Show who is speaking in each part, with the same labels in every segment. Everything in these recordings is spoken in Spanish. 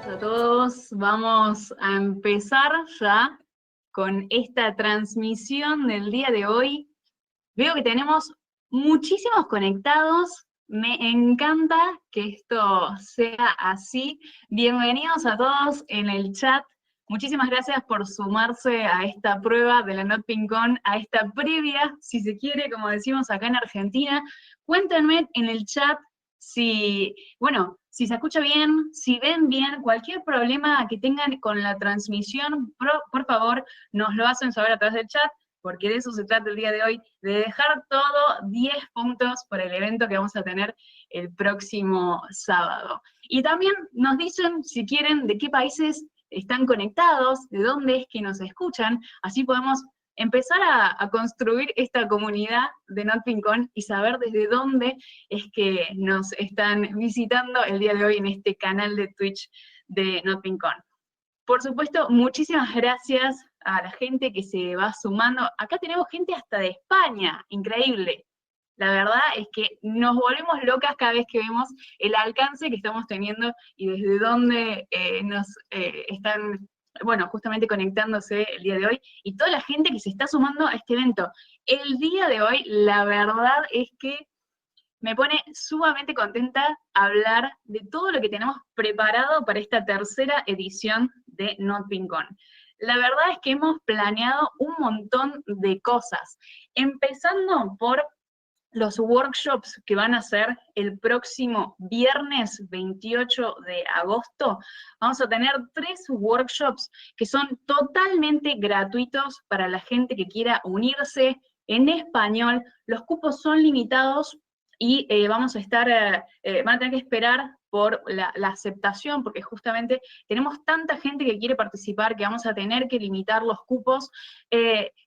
Speaker 1: A todos, vamos a empezar ya con esta transmisión del día de hoy. Veo que tenemos muchísimos conectados, me encanta que esto sea así. Bienvenidos a todos en el chat. Muchísimas gracias por sumarse a esta prueba de la NotPincon, a esta previa, si se quiere, como decimos acá en Argentina. Cuéntenme en el chat si, bueno, si se escucha bien, si ven bien, cualquier problema que tengan con la transmisión, por favor, nos lo hacen saber a través del chat, porque de eso se trata el día de hoy, de dejar todo 10 puntos por el evento que vamos a tener el próximo sábado. Y también nos dicen, si quieren, de qué países están conectados, de dónde es que nos escuchan, así podemos empezar a construir esta comunidad de NotPincon y saber desde dónde es que nos están visitando el día de hoy en este canal de Twitch de NotPincon. Por supuesto, muchísimas gracias a la gente que se va sumando. Acá tenemos gente hasta de España, increíble. La verdad es que nos volvemos locas cada vez que vemos el alcance que estamos teniendo y desde dónde nos están, bueno, justamente conectándose el día de hoy, y toda la gente que se está sumando a este evento. El día de hoy, la verdad es que me pone sumamente contenta hablar de todo lo que tenemos preparado para esta tercera edición de NotPincon. La verdad es que hemos planeado un montón de cosas, empezando por los workshops que van a ser el próximo viernes 28 de agosto. Vamos a tener 3 workshops que son totalmente gratuitos para la gente que quiera unirse en español. Los cupos son limitados y vamos a estar, van a tener que esperar por la aceptación, porque justamente tenemos tanta gente que quiere participar que vamos a tener que limitar los cupos.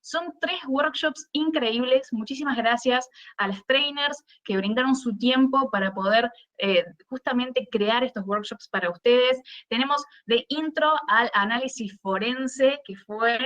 Speaker 1: Son 3 workshops increíbles. Muchísimas gracias a las trainers que brindaron su tiempo para poder justamente crear estos workshops para ustedes. Tenemos de intro al análisis forense, que fue,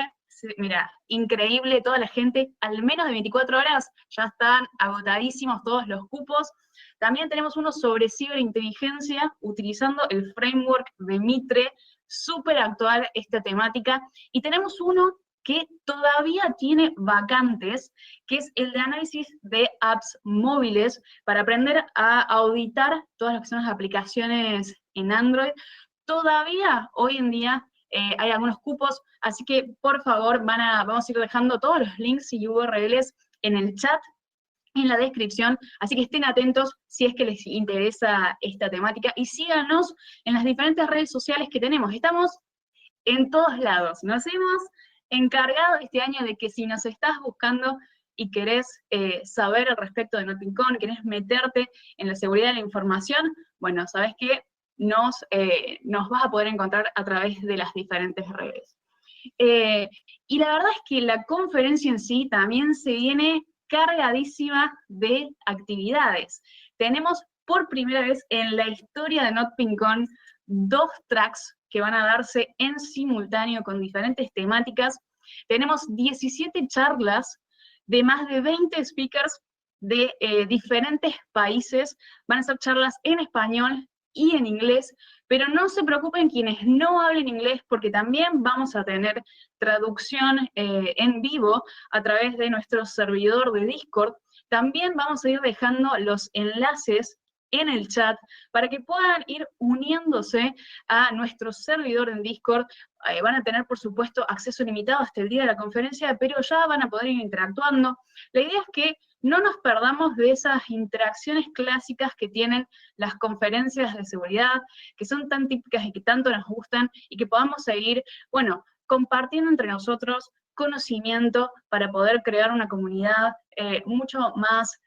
Speaker 1: mira, increíble, toda la gente, al menos de 24 horas ya están agotadísimos todos los cupos. También tenemos uno sobre ciberinteligencia, utilizando el framework de Mitre, súper actual esta temática. Y tenemos uno que todavía tiene vacantes, que es el de análisis de apps móviles, para aprender a auditar todas las que son las aplicaciones en Android. Todavía, hoy en día, hay algunos cupos, así que por favor vamos a ir dejando todos los links y URLs en el chat, en la descripción, así que estén atentos si es que les interesa esta temática, y síganos en las diferentes redes sociales que tenemos. Estamos en todos lados. Nos hemos encargado este año de que si nos estás buscando y querés saber al respecto de NotPincon, querés meterte en la seguridad de la información, bueno, sabés que nos vas a poder encontrar a través de las diferentes redes. Y la verdad es que la conferencia en sí también se viene cargadísima de actividades. Tenemos por primera vez en la historia de NotPincon 2 tracks que van a darse en simultáneo con diferentes temáticas. Tenemos 17 charlas de más de 20 speakers de diferentes países. Van a ser charlas en español y en inglés, pero no se preocupen quienes no hablen inglés, porque también vamos a tener traducción en vivo a través de nuestro servidor de Discord. También vamos a ir dejando los enlaces en el chat para que puedan ir uniéndose a nuestro servidor en Discord. Van a tener, por supuesto, acceso limitado hasta el día de la conferencia, pero ya van a poder ir interactuando. La idea es que no nos perdamos de esas interacciones clásicas que tienen las conferencias de seguridad, que son tan típicas y que tanto nos gustan, y que podamos seguir, bueno, compartiendo entre nosotros conocimiento para poder crear una comunidad mucho más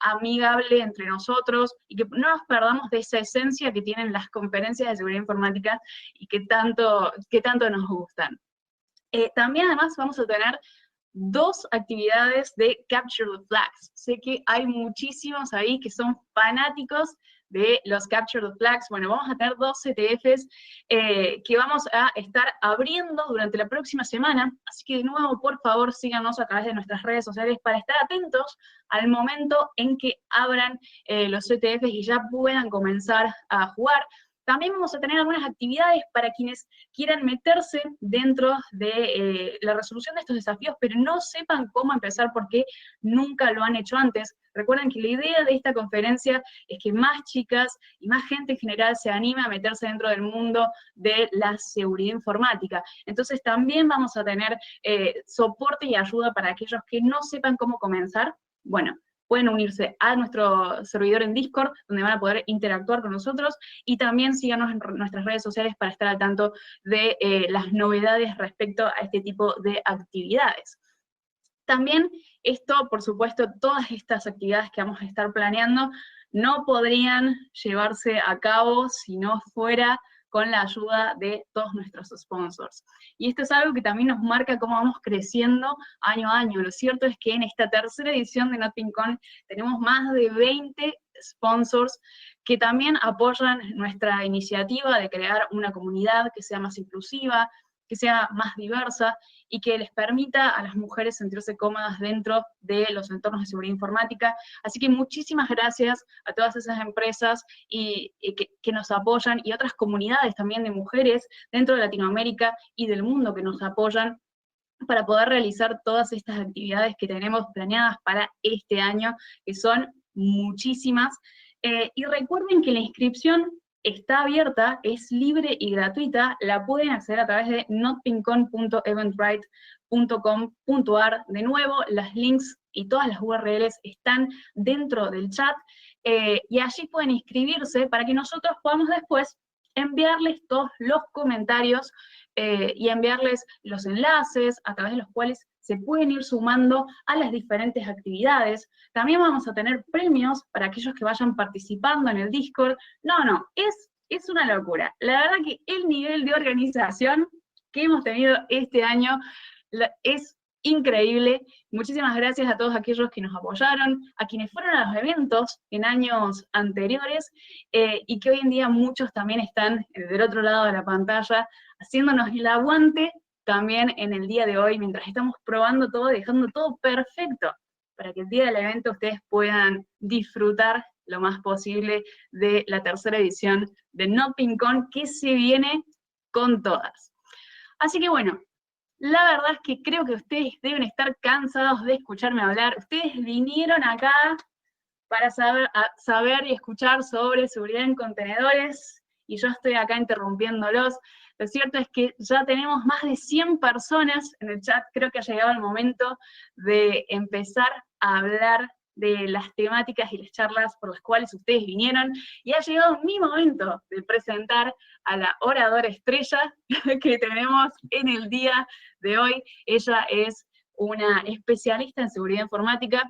Speaker 1: amigable entre nosotros, y que no nos perdamos de esa esencia que tienen las conferencias de seguridad informática y que tanto nos gustan. También además vamos a tener 2 actividades de Capture the Flags. Sé que hay muchísimos ahí que son fanáticos de los Capture the Flags. Bueno, vamos a tener 2 CTFs que vamos a estar abriendo durante la próxima semana, así que de nuevo, por favor, síganos a través de nuestras redes sociales para estar atentos al momento en que abran los CTFs y ya puedan comenzar a jugar. También vamos a tener algunas actividades para quienes quieran meterse dentro de la resolución de estos desafíos, pero no sepan cómo empezar porque nunca lo han hecho antes. Recuerden que la idea de esta conferencia es que más chicas y más gente en general se anime a meterse dentro del mundo de la seguridad informática. Entonces también vamos a tener soporte y ayuda para aquellos que no sepan cómo comenzar. Bueno, pueden unirse a nuestro servidor en Discord, donde van a poder interactuar con nosotros, y también síganos en nuestras redes sociales para estar al tanto de las novedades respecto a este tipo de actividades. También esto, por supuesto, todas estas actividades que vamos a estar planeando no podrían llevarse a cabo si no fuera con la ayuda de todos nuestros sponsors. Y esto es algo que también nos marca cómo vamos creciendo año a año. Lo cierto es que en esta tercera edición de NotPinCon tenemos más de 20 sponsors que también apoyan nuestra iniciativa de crear una comunidad que sea más inclusiva, que sea más diversa y que les permita a las mujeres sentirse cómodas dentro de los entornos de seguridad informática. Así que muchísimas gracias a todas esas empresas que nos apoyan y otras comunidades también de mujeres dentro de Latinoamérica y del mundo que nos apoyan para poder realizar todas estas actividades que tenemos planeadas para este año, que son muchísimas. Y recuerden que la inscripción está abierta, es libre y gratuita, la pueden acceder a través de notpincon.eventbrite.com.ar. De nuevo, los links y todas las URLs están dentro del chat, y allí pueden inscribirse para que nosotros podamos después enviarles todos los comentarios y enviarles los enlaces a través de los cuales se pueden ir sumando a las diferentes actividades. También vamos a tener premios para aquellos que vayan participando en el Discord. No, es una locura. La verdad que el nivel de organización que hemos tenido este año es increíble. Muchísimas gracias a todos aquellos que nos apoyaron, a quienes fueron a los eventos en años anteriores, y que hoy en día muchos también están del otro lado de la pantalla, haciéndonos el aguante también en el día de hoy, mientras estamos probando todo, dejando todo perfecto, para que el día del evento ustedes puedan disfrutar lo más posible de la tercera edición de NotPinCon, que se viene con todas. Así que bueno, la verdad es que creo que ustedes deben estar cansados de escucharme hablar. Ustedes vinieron acá para saber y escuchar sobre seguridad en contenedores, y yo estoy acá interrumpiéndolos. Lo cierto es que ya tenemos más de 100 personas en el chat. Creo que ha llegado el momento de empezar a hablar de las temáticas y las charlas por las cuales ustedes vinieron, y ha llegado mi momento de presentar a la oradora estrella que tenemos en el día de hoy. Ella es una especialista en seguridad informática,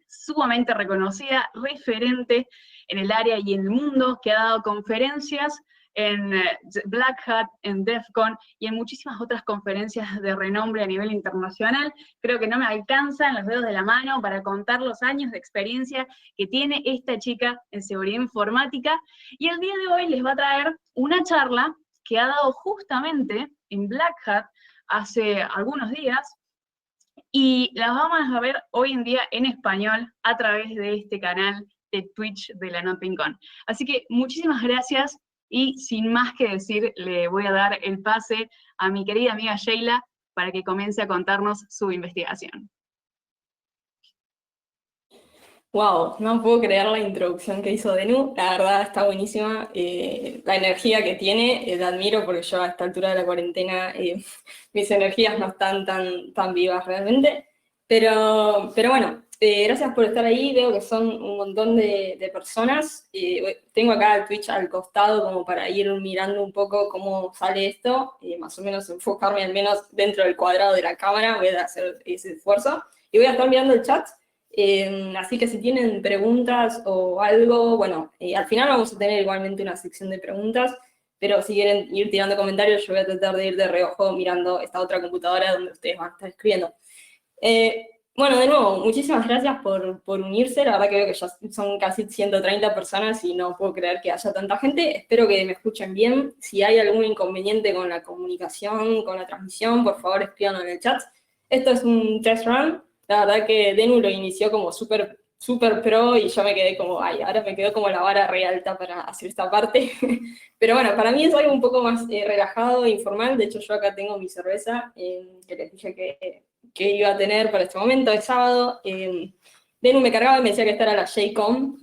Speaker 1: sumamente reconocida, referente en el área y en el mundo, que ha dado conferencias en Black Hat, en DEF CON y en muchísimas otras conferencias de renombre a nivel internacional. Creo que no me alcanzan los dedos de la mano para contar los años de experiencia que tiene esta chica en seguridad informática, y el día de hoy les va a traer una charla que ha dado justamente en Black Hat hace algunos días, y las vamos a ver hoy en día en español a través de este canal de Twitch de la NotPinCon. Así que muchísimas gracias, y sin más que decir, le voy a dar el pase a mi querida amiga Sheila para que comience a contarnos su investigación.
Speaker 2: Wow, no puedo creer la introducción que hizo Denu, la verdad está buenísima, la energía que tiene, la admiro porque yo a esta altura de la cuarentena mis energías no están tan vivas realmente, pero bueno, gracias por estar ahí, veo que son un montón de personas, tengo acá el Twitch al costado como para ir mirando un poco cómo sale esto, más o menos enfocarme al menos dentro del cuadrado de la cámara, voy a hacer ese esfuerzo, y voy a estar mirando el chat. Así que si tienen preguntas o algo, bueno, al final vamos a tener igualmente una sección de preguntas, pero si quieren ir tirando comentarios, yo voy a tratar de ir de reojo mirando esta otra computadora donde ustedes van a estar escribiendo. Bueno, de nuevo, muchísimas gracias por unirse, la verdad que veo que ya son casi 130 personas y no puedo creer que haya tanta gente, espero que me escuchen bien, si hay algún inconveniente con la comunicación, con la transmisión, por favor escríbanlo en el chat. Esto es un test run. La verdad que Denu lo inició como súper súper pro y yo me quedé como, ay, ahora me quedó como la vara re alta para hacer esta parte. Pero bueno, para mí es algo un poco más relajado e informal. De hecho, yo acá tengo mi cerveza que les dije que iba a tener para este momento, es sábado. Denu me cargaba y me decía que esta era la JCOM.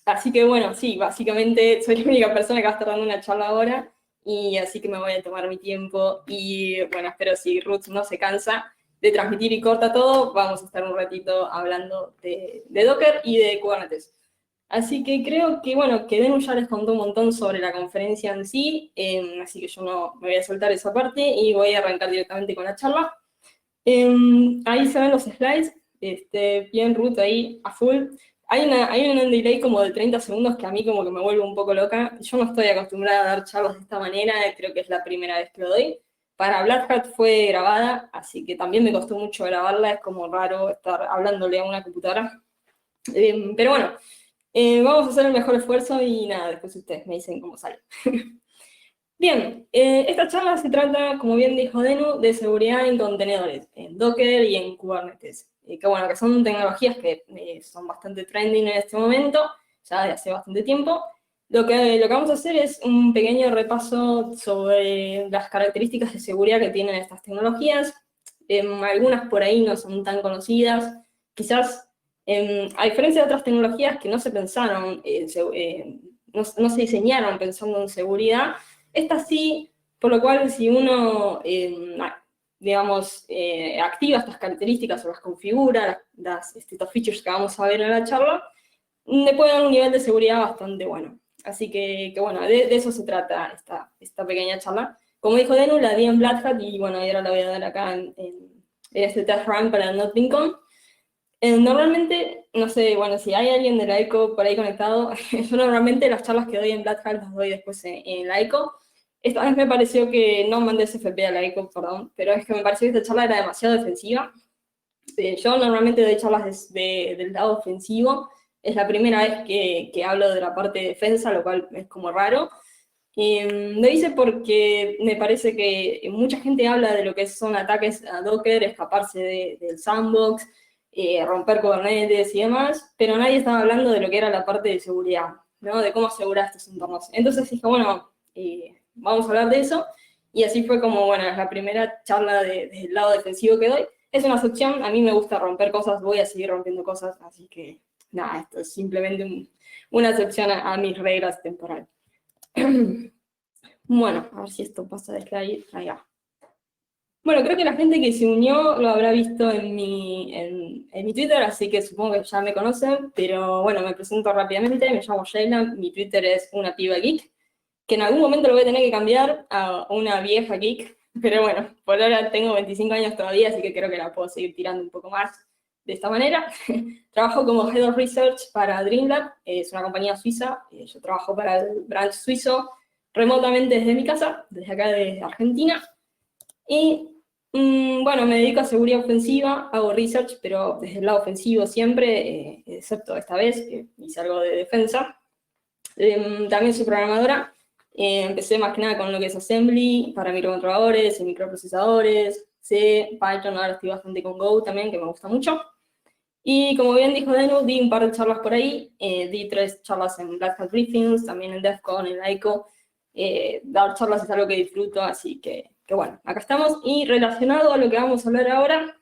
Speaker 2: Así que bueno, sí, básicamente soy la única persona que va a estar dando una charla ahora. Y así que me voy a tomar mi tiempo. Y bueno, espero si Ruth no se cansa de transmitir y corta todo, vamos a estar un ratito hablando de Docker y de Kubernetes. Así que creo que, bueno, que Denu ya les contó un montón sobre la conferencia en sí, así que yo no me voy a soltar esa parte y voy a arrancar directamente con la charla. Ahí se ven los slides, bien Ruth ahí a full. Hay un delay como de 30 segundos que a mí como que me vuelve un poco loca. Yo no estoy acostumbrada a dar charlas de esta manera, creo que es la primera vez que lo doy. Para Black Hat fue grabada, así que también me costó mucho grabarla, es como raro estar hablándole a una computadora. Pero bueno, vamos a hacer el mejor esfuerzo y nada, después ustedes me dicen cómo sale. Bien, esta charla se trata, como bien dijo Denu, de seguridad en contenedores, en Docker y en Kubernetes. Que bueno, que son tecnologías que son bastante trending en este momento, ya de hace bastante tiempo. Lo que vamos a hacer es un pequeño repaso sobre las características de seguridad que tienen estas tecnologías. Algunas por ahí no son tan conocidas. Quizás, a diferencia de otras tecnologías que no se pensaron, no se diseñaron pensando en seguridad, estas sí, por lo cual si uno, digamos, activa estas características o las configura, estos features que vamos a ver en la charla, le puede dar un nivel de seguridad bastante bueno. Así que bueno, de eso se trata esta pequeña charla. Como dijo Denu, la di en Black Hat y bueno, ahora la voy a dar acá en este test run para el NotBeacon. Normalmente, no sé, bueno, si hay alguien de la ECO por ahí conectado, yo normalmente las charlas que doy en Black Hat las doy después en la ECO. Esta vez me pareció que no mandé SFP a la ECO, perdón, pero es que me pareció que esta charla era demasiado defensiva. Yo normalmente doy charlas del lado ofensivo, es la primera vez que hablo de la parte de defensa, lo cual es como raro. Lo hice porque me parece que mucha gente habla de lo que son ataques a Docker, escaparse del sandbox, romper Kubernetes y demás, pero nadie estaba hablando de lo que era la parte de seguridad, ¿no? De cómo asegurar estos entornos. Entonces dije, bueno, vamos a hablar de eso, y así fue como, bueno, es la primera charla del lado defensivo que doy. Es una excepción, a mí me gusta romper cosas, voy a seguir rompiendo cosas, así que nada, esto es simplemente una excepción a mis reglas temporales. Bueno, a ver si esto pasa de slide, ahí va. Bueno, creo que la gente que se unió lo habrá visto en mi Twitter, así que supongo que ya me conocen, pero bueno, me presento rápidamente, me llamo Sheila, mi Twitter es una piba geek, que en algún momento lo voy a tener que cambiar a una vieja geek, pero bueno, por ahora tengo 25 años todavía, así que creo que la puedo seguir tirando un poco más de esta manera. Trabajo como Head of Research para Dreamlab, es una compañía suiza, yo trabajo para el branch suizo remotamente desde mi casa, desde acá de Argentina, y bueno, me dedico a seguridad ofensiva, hago research, pero desde el lado ofensivo siempre, excepto esta vez, que hice algo de defensa. También soy programadora, empecé más que nada con lo que es assembly para microcontroladores y microprocesadores, C, Python, ahora estoy bastante con Go también, que me gusta mucho. Y como bien dijo Denu, di un par de charlas por ahí, di 3 charlas en Black Hat Briefings, también en DEF CON, en ICO. Dar charlas es algo que disfruto, así que bueno, acá estamos. Y relacionado a lo que vamos a hablar ahora,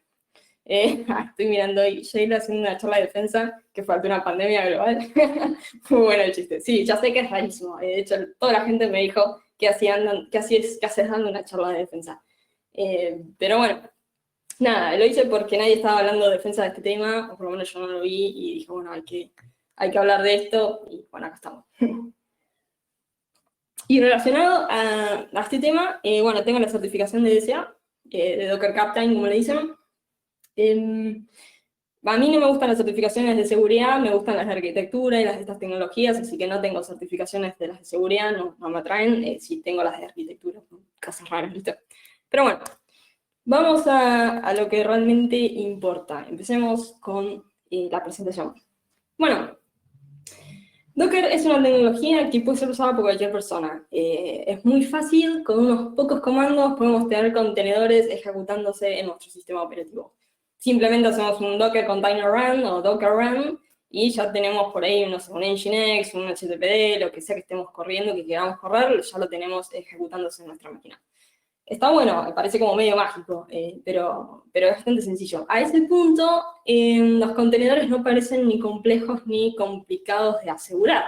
Speaker 2: estoy mirando ahí, Sheila haciendo una charla de defensa que faltó una pandemia global. Muy bueno el chiste. Sí, ya sé que es rarísimo. De hecho, toda la gente me dijo que haces dando una charla de defensa. Pero bueno, nada, lo hice porque nadie estaba hablando de defensa de este tema, o por lo menos yo no lo vi, y dije, bueno, hay que hablar de esto, y bueno, acá estamos. Y relacionado a este tema, bueno, tengo la certificación de DSA, de Docker Captain, como le dicen. A mí no me gustan las certificaciones de seguridad, me gustan las de arquitectura y las de estas tecnologías, así que no tengo certificaciones de las de seguridad, no me atraen, sí tengo las de arquitectura, cosas raras, ¿viste? Pero bueno, vamos a lo que realmente importa. Empecemos con la presentación. Bueno, Docker es una tecnología que puede ser usada por cualquier persona. Es muy fácil, con unos pocos comandos podemos tener contenedores ejecutándose en nuestro sistema operativo. Simplemente hacemos un Docker Container Run o Docker Run y ya tenemos por ahí, no sé, un Nginx, un HTTPD, lo que sea que estemos corriendo, que queramos correr, ya lo tenemos ejecutándose en nuestra máquina. Está bueno, me parece como medio mágico, pero es bastante sencillo. A ese punto, los contenedores no parecen ni complejos ni complicados de asegurar.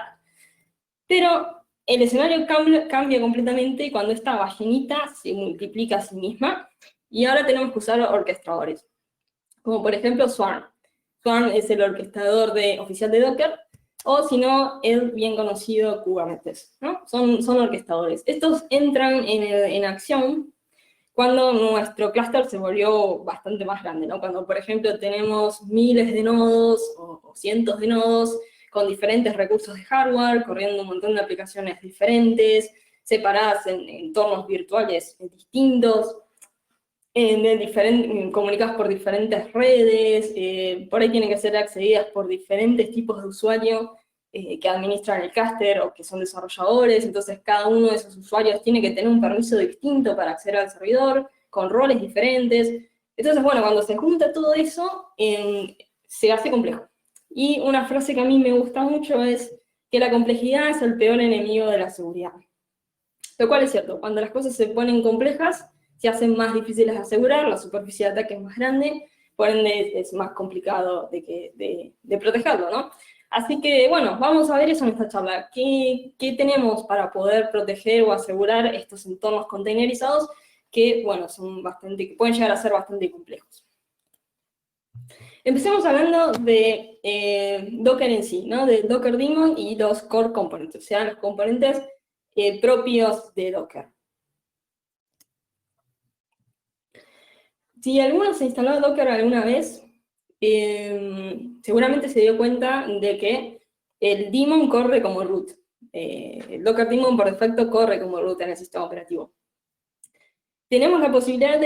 Speaker 2: Pero el escenario cambia completamente cuando esta ballenita se multiplica a sí misma, y ahora tenemos que usar orquestadores, como por ejemplo Swarm. Swarm es el orquestador oficial de Docker, o si no, el bien conocido Kubernetes, ¿no? Son orquestadores. Estos entran en acción cuando nuestro clúster se volvió bastante más grande, ¿no? Cuando, por ejemplo, tenemos miles de nodos o cientos de nodos con diferentes recursos de hardware, corriendo un montón de aplicaciones diferentes, separadas en entornos virtuales distintos, comunicadas por diferentes redes, por ahí tienen que ser accedidas por diferentes tipos de usuario que administran el clúster o que son desarrolladores. Entonces cada uno de esos usuarios tiene que tener un permiso distinto para acceder al servidor, con roles diferentes. Entonces, bueno, cuando se junta todo eso, se hace complejo. Y una frase que a mí me gusta mucho es que la complejidad es el peor enemigo de la seguridad. Lo cual es cierto, cuando las cosas se ponen complejas, se hacen más difíciles de asegurar, la superficie de ataque es más grande, por ende es más complicado de protegerlo, ¿no? Así que, bueno, vamos a ver eso en esta charla. ¿Qué tenemos para poder proteger o asegurar estos entornos containerizados que, bueno, que pueden llegar a ser bastante complejos? Empecemos hablando de Docker en sí, ¿no? De Docker Daemon y los core components, o sea, los componentes propios de Docker. Si alguno se instaló Docker alguna vez, seguramente se dio cuenta de que el daemon corre como root. El Docker daemon por defecto corre como root en el sistema operativo. Tenemos la posibilidad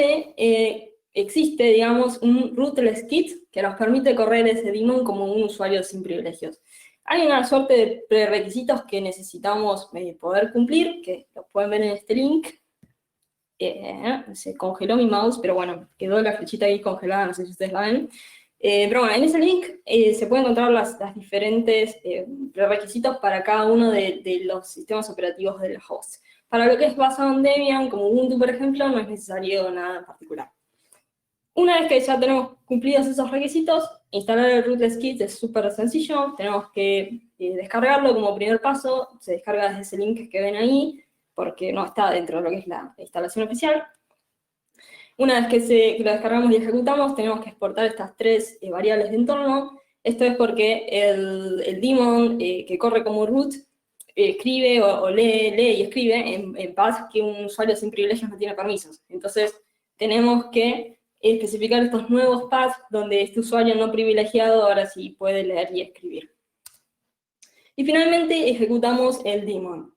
Speaker 2: existe, digamos, un rootless kit que nos permite correr ese daemon como un usuario sin privilegios. Hay una suerte de prerequisitos que necesitamos poder cumplir, que los pueden ver en este link. Se congeló mi mouse, pero bueno, quedó la flechita ahí congelada, no sé si ustedes la ven. Pero bueno, en ese link se pueden encontrar las diferentes prerequisitos para cada uno de los sistemas operativos del host. Para lo que es basado en Debian, como Ubuntu, por ejemplo, no es necesario nada en particular. Una vez que ya tenemos cumplidos esos requisitos, instalar el rootless kit es súper sencillo. Tenemos que descargarlo como primer paso. Se descarga desde ese link que ven ahí, porque no está dentro de lo que es la instalación oficial. Una vez que lo descargamos y ejecutamos, tenemos que exportar estas tres variables de entorno. Esto es porque el daemon que corre como root escribe o lee y escribe en paths que un usuario sin privilegios no tiene permisos. Entonces, tenemos que especificar estos nuevos paths donde este usuario no privilegiado ahora sí puede leer y escribir. Y finalmente ejecutamos el daemon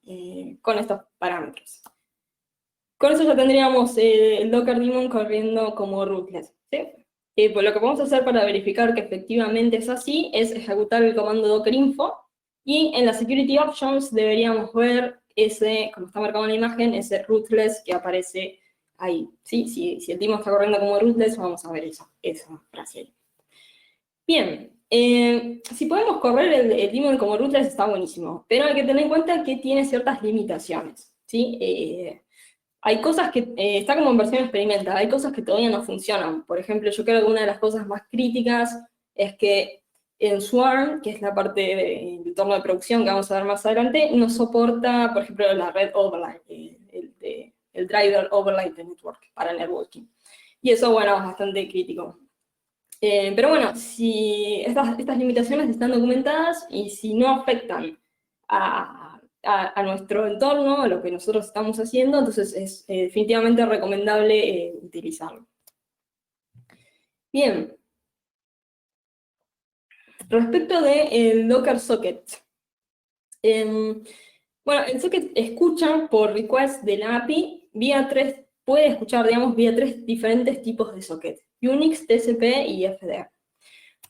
Speaker 2: con estos parámetros. Con eso ya tendríamos el Docker daemon corriendo como rootless, ¿sí? Pues lo que vamos a hacer para verificar que efectivamente es así es ejecutar el comando docker info, y en las security options deberíamos ver ese, como está marcado en la imagen, ese rootless que aparece ahí, ¿sí? Si el daemon está corriendo como rootless, vamos a ver esa frase ahí. Bien. Si podemos correr el daemon como rootless está buenísimo, pero hay que tener en cuenta que tiene ciertas limitaciones, ¿sí? Hay cosas que, está como en versión experimental, hay cosas que todavía no funcionan. Por ejemplo, yo creo que una de las cosas más críticas es que en Swarm, que es la parte del entorno de producción que vamos a ver más adelante, no soporta, por ejemplo, la red overlay, el driver overlay de network para networking. Y eso, bueno, es bastante crítico. Pero bueno, si estas limitaciones están documentadas y si no afectan a nuestro entorno, a lo que nosotros estamos haciendo, entonces es definitivamente recomendable utilizarlo. Bien. Respecto del Docker Socket. Bueno, el socket escucha por request de la API puede escuchar, digamos, vía tres diferentes tipos de socket: Unix, TCP y FD.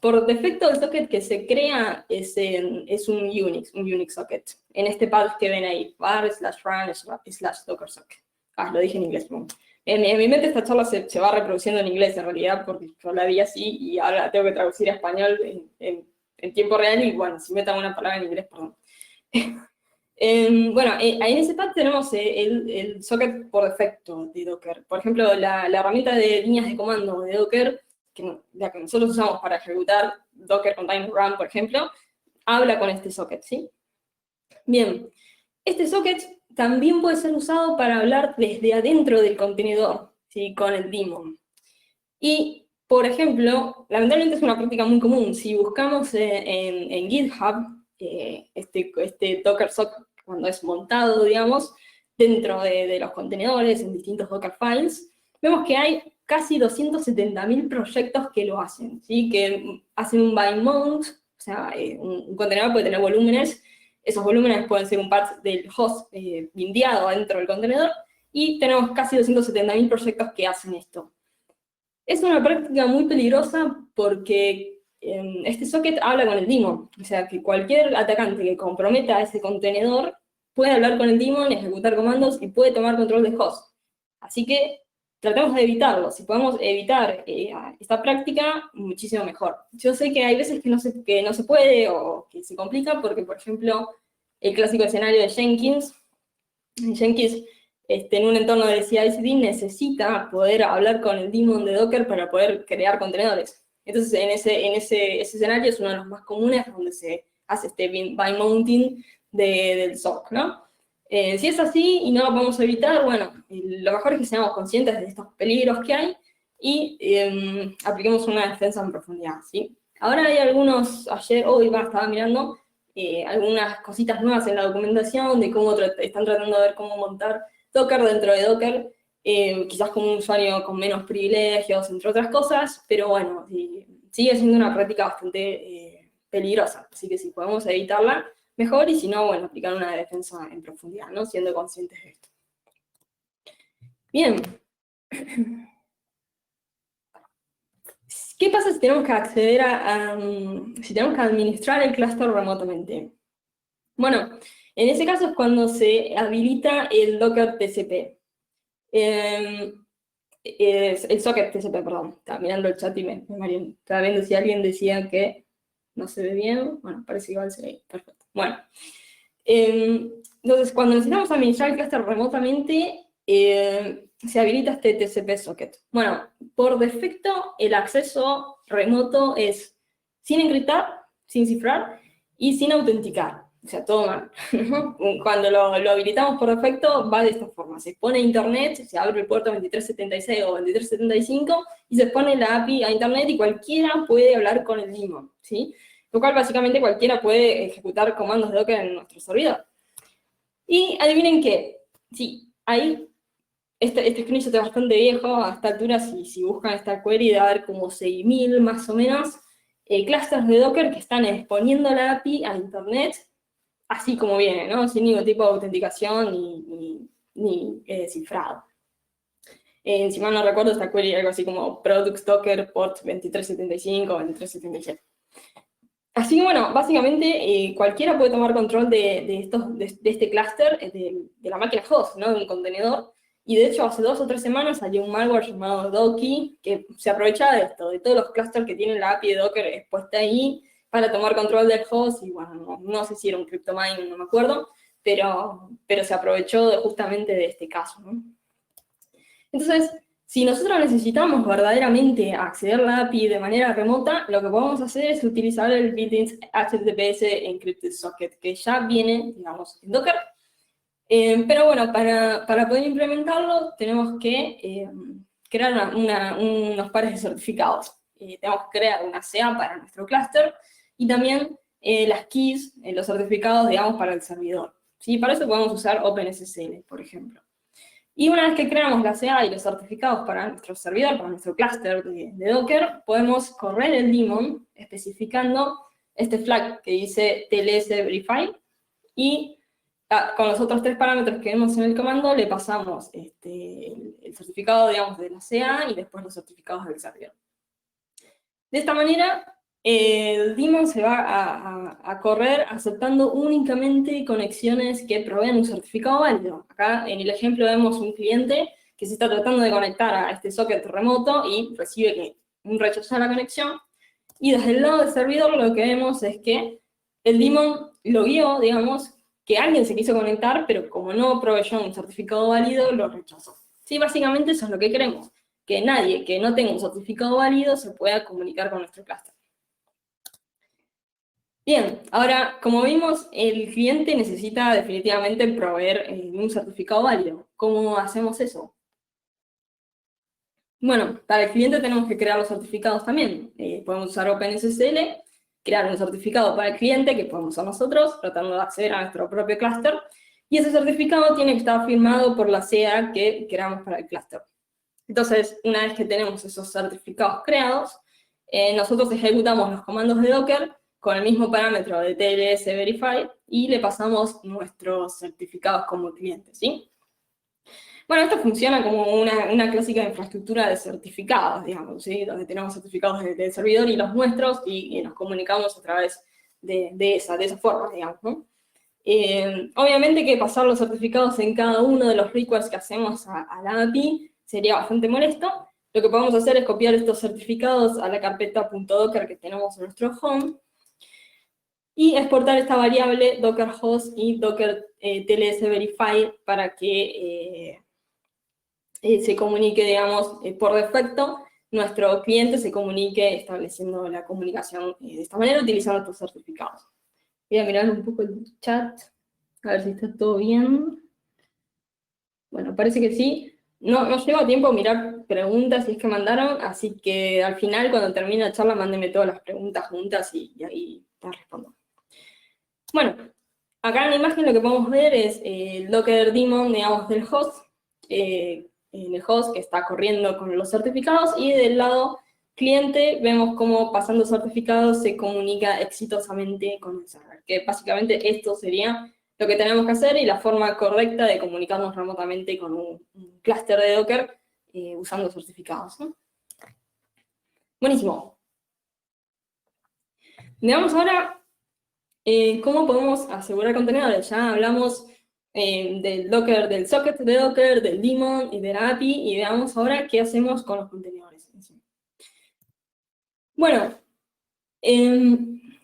Speaker 2: Por defecto, el socket que se crea es un Unix socket. En este path que ven ahí, var/run/docker socket. Lo dije en inglés. En mi mente esta charla se va reproduciendo en inglés, en realidad, porque yo la vi así y ahora la tengo que traducir a español en en tiempo real, y bueno, si metan una palabra en inglés, perdón. Bueno, en ese path tenemos el socket por defecto de Docker. Por ejemplo, la herramienta de líneas de comando de Docker, la que nosotros usamos para ejecutar Docker Container Run, por ejemplo, habla con este socket, ¿sí? Bien, este socket también puede ser usado para hablar desde adentro del contenedor, ¿sí? Con el daemon. Y, por ejemplo, lamentablemente es una práctica muy común. Si buscamos en GitHub, este Docker socket, cuando es montado, digamos, dentro de los contenedores, en distintos Docker files, vemos que hay casi 270.000 proyectos que lo hacen, ¿sí? Que hacen un bind mount, o sea, un contenedor puede tener volúmenes, esos volúmenes pueden ser un part del host bindeado dentro del contenedor, y tenemos casi 270.000 proyectos que hacen esto. Es una práctica muy peligrosa porque este socket habla con el daemon, o sea que cualquier atacante que comprometa ese contenedor puede hablar con el daemon, ejecutar comandos y puede tomar control del host. Así que tratemos de evitarlo. Si podemos evitar esta práctica, muchísimo mejor. Yo sé que hay veces que no se puede o que se complica porque, por ejemplo, el clásico escenario de Jenkins en un entorno de CI/CD necesita poder hablar con el daemon de Docker para poder crear contenedores. Entonces, en ese escenario es uno de los más comunes donde se hace este bind mounting del SOC, ¿no? Si es así y no lo podemos evitar, bueno, lo mejor es que seamos conscientes de estos peligros que hay y apliquemos una defensa en profundidad, ¿sí? Ahora hay hoy estaba mirando algunas cositas nuevas en la documentación de cómo están tratando de ver cómo montar Docker dentro de Docker, quizás como un usuario con menos privilegios, entre otras cosas, pero bueno, sigue siendo una práctica bastante peligrosa, así que si podemos evitarla, mejor, y si no, bueno, aplicar una defensa en profundidad, ¿no? Siendo conscientes de esto. Bien. ¿Qué pasa si tenemos que acceder si tenemos que administrar el clúster remotamente? Bueno, en ese caso es cuando se habilita el Docker TCP. El socket TCP, perdón. Estaba mirando el chat y me mareé. Estaba viendo si alguien decía que no se ve bien. Bueno, parece que igual se ve perfecto. Bueno. Entonces, cuando necesitamos administrar el clúster remotamente, se habilita este TCP socket. Bueno, por defecto, el acceso remoto es sin encriptar, sin cifrar y sin autenticar. O sea, todo mal. Cuando lo habilitamos por defecto, va de esta forma. Se pone a internet, se abre el puerto 2376 o 2375 y se pone la API a internet y cualquiera puede hablar con el daemon, ¿sí? Lo cual básicamente cualquiera puede ejecutar comandos de Docker en nuestro servidor. Y adivinen qué, sí, ahí, este screenshot es bastante viejo, a esta altura, si buscan esta query, debe haber como 6.000 más o menos clusters de Docker que están exponiendo la API a internet, así como viene, ¿no? Sin ningún tipo de autenticación ni cifrado. Si mal no recuerdo, esta query algo así como products Docker port 2375 o 2377. Así que bueno, básicamente cualquiera puede tomar control de este clúster, de la máquina host, ¿no? De un contenedor. Y de hecho, hace 2 o 3 semanas salió un malware llamado Doki, que se aprovechaba de esto, de todos los clusters que tienen la API de Docker expuesta ahí, para tomar control del host, y bueno, no sé si era un CryptoMine, no me acuerdo, pero se aprovechó justamente de este caso, ¿no? Entonces, si nosotros necesitamos verdaderamente acceder a la API de manera remota, lo que podemos hacer es utilizar el built-in HTTPS Encrypted Socket, que ya viene, digamos, en Docker. Pero bueno, para poder implementarlo, tenemos que crear unos pares de certificados. Tenemos que crear una CA para nuestro clúster y también las keys, los certificados, digamos, para el servidor, ¿sí? Para eso podemos usar OpenSSL, por ejemplo. Y una vez que creamos la CA y los certificados para nuestro servidor, para nuestro clúster de Docker, podemos correr el daemon especificando este flag que dice TLS verify, y con los otros 3 parámetros que vemos en el comando le pasamos el certificado, digamos, de la CA y después los certificados del servidor. De esta manera, el daemon se va a correr aceptando únicamente conexiones que proveen un certificado válido. Acá en el ejemplo vemos un cliente que se está tratando de conectar a este socket remoto y recibe un rechazo a la conexión. Y desde el lado del servidor lo que vemos es que el daemon logueó, digamos, que alguien se quiso conectar, pero como no proveyó un certificado válido, lo rechazó. Sí, básicamente eso es lo que queremos, que nadie que no tenga un certificado válido se pueda comunicar con nuestro clúster. Bien, ahora, como vimos, el cliente necesita definitivamente proveer un certificado válido. ¿Cómo hacemos eso? Bueno, para el cliente tenemos que crear los certificados también. Podemos usar OpenSSL, crear un certificado para el cliente, que podemos usar nosotros, tratando de acceder a nuestro propio clúster, y ese certificado tiene que estar firmado por la CA que queramos para el clúster. Entonces, una vez que tenemos esos certificados creados, nosotros ejecutamos los comandos de Docker con el mismo parámetro de TLS verify y le pasamos nuestros certificados como cliente, ¿sí? Bueno, esto funciona como una clásica infraestructura de certificados, digamos, ¿sí? Donde tenemos certificados del servidor y los nuestros y nos comunicamos a través de esa forma, digamos, ¿no? Obviamente que pasar los certificados en cada uno de los requests que hacemos a la API sería bastante molesto. Lo que podemos hacer es copiar estos certificados a la carpeta .docker que tenemos en nuestro home y exportar esta variable docker host y docker TLS verify para que se comunique, digamos, por defecto, nuestro cliente se comunique estableciendo la comunicación de esta manera utilizando estos certificados. Voy a mirar un poco el chat, a ver si está todo bien. Bueno, parece que sí. No llevo a tiempo a mirar preguntas si es que mandaron, así que al final, cuando termine la charla, mándenme todas las preguntas juntas y ahí las respondo. Bueno, acá en la imagen lo que podemos ver es el Docker daemon, digamos, del host, en el host que está corriendo con los certificados, y del lado cliente vemos cómo pasando certificados se comunica exitosamente con el server, que básicamente esto sería lo que tenemos que hacer y la forma correcta de comunicarnos remotamente con un clúster de Docker usando certificados, ¿no? Buenísimo. Veamos ahora cómo podemos asegurar contenedores. Ya hablamos del Docker, del socket de Docker, del daemon y de la API, y veamos ahora qué hacemos con los contenedores. Bueno,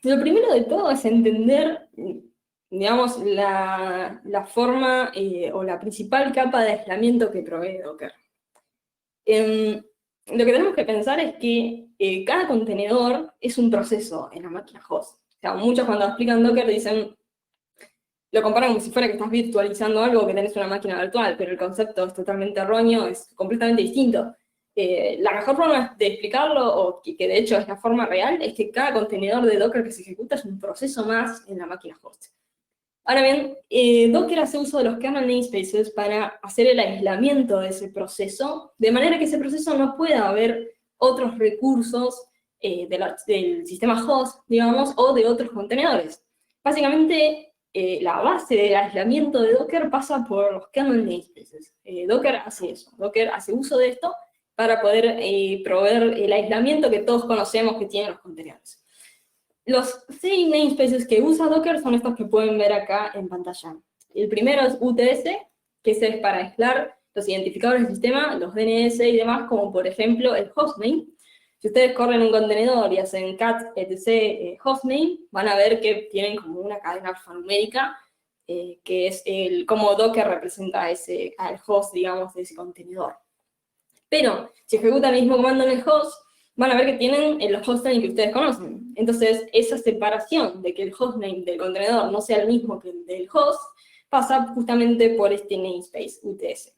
Speaker 2: lo primero de todo es entender, digamos, la forma o la principal capa de aislamiento que provee Docker. Lo que tenemos que pensar es que cada contenedor es un proceso en la máquina host. O sea, muchos cuando explican Docker dicen, lo comparan como si fuera que estás virtualizando algo que tenés una máquina virtual, pero el concepto es totalmente erróneo, es completamente distinto. La mejor forma de explicarlo, o que de hecho es la forma real, es que cada contenedor de Docker que se ejecuta es un proceso más en la máquina host. Ahora bien, Docker hace uso de los kernel namespaces para hacer el aislamiento de ese proceso, de manera que ese proceso no pueda haber otros recursos del sistema host, digamos, o de otros contenedores. Básicamente, la base del aislamiento de Docker pasa por los kernel namespaces. Docker hace eso, Docker hace uso de esto para poder proveer el aislamiento que todos conocemos que tienen los contenedores. Los 6 namespaces que usa Docker son estos que pueden ver acá en pantalla. El primero es UTS, que es para aislar los identificadores del sistema, los DNS y demás, como por ejemplo el hostname. Si ustedes corren un contenedor y hacen cat etc hostname, van a ver que tienen como una cadena alfanumérica, que es cómo Docker representa al host, digamos, de ese contenedor. Pero si ejecutan el mismo comando en el host, van a ver que tienen los hostnames que ustedes conocen. Entonces, esa separación de que el hostname del contenedor no sea el mismo que el del host, pasa justamente por este namespace, UTS.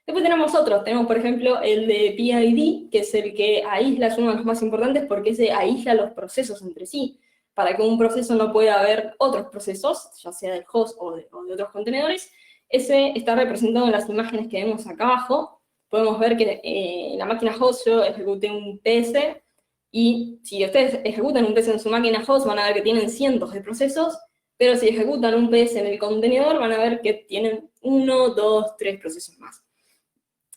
Speaker 2: Después tenemos otros, tenemos por ejemplo el de PID, que es el que aísla, es uno de los más importantes porque ese aísla los procesos entre sí. Para que un proceso no pueda haber otros procesos, ya sea del host o de otros contenedores, ese está representado en las imágenes que vemos acá abajo. Podemos ver que en la máquina host yo ejecuté un PS, y si ustedes ejecutan un PS en su máquina host, van a ver que tienen cientos de procesos, pero si ejecutan un PS en el contenedor, van a ver que tienen 1, 2, 3 procesos más.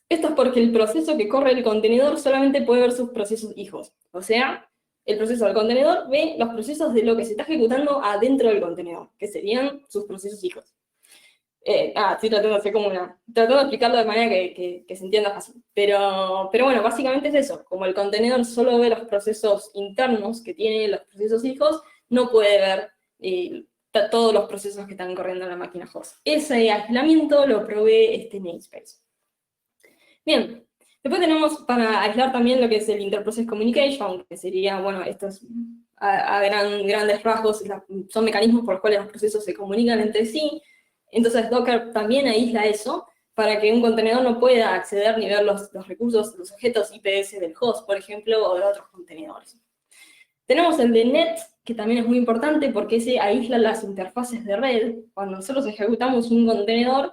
Speaker 2: Esto es porque el proceso que corre el contenedor solamente puede ver sus procesos hijos. O sea, el proceso del contenedor ve los procesos de lo que se está ejecutando adentro del contenedor, que serían sus procesos hijos. Estoy tratando de hacer tratando de explicarlo de manera que se entienda fácil. Pero bueno, básicamente es eso. Como el contenedor solo ve los procesos internos que tienen los procesos hijos, no puede ver todos los procesos que están corriendo en la máquina host. Ese aislamiento lo provee este namespace. Bien, después tenemos para aislar también lo que es el Interprocess Communication, que sería, bueno, estos a grandes rasgos son mecanismos por los cuales los procesos se comunican entre sí. Entonces Docker también aísla eso para que un contenedor no pueda acceder ni ver los recursos, los objetos IPS del host, por ejemplo, o de otros contenedores. Tenemos el de Net, que también es muy importante porque ese aísla las interfaces de red. Cuando nosotros ejecutamos un contenedor,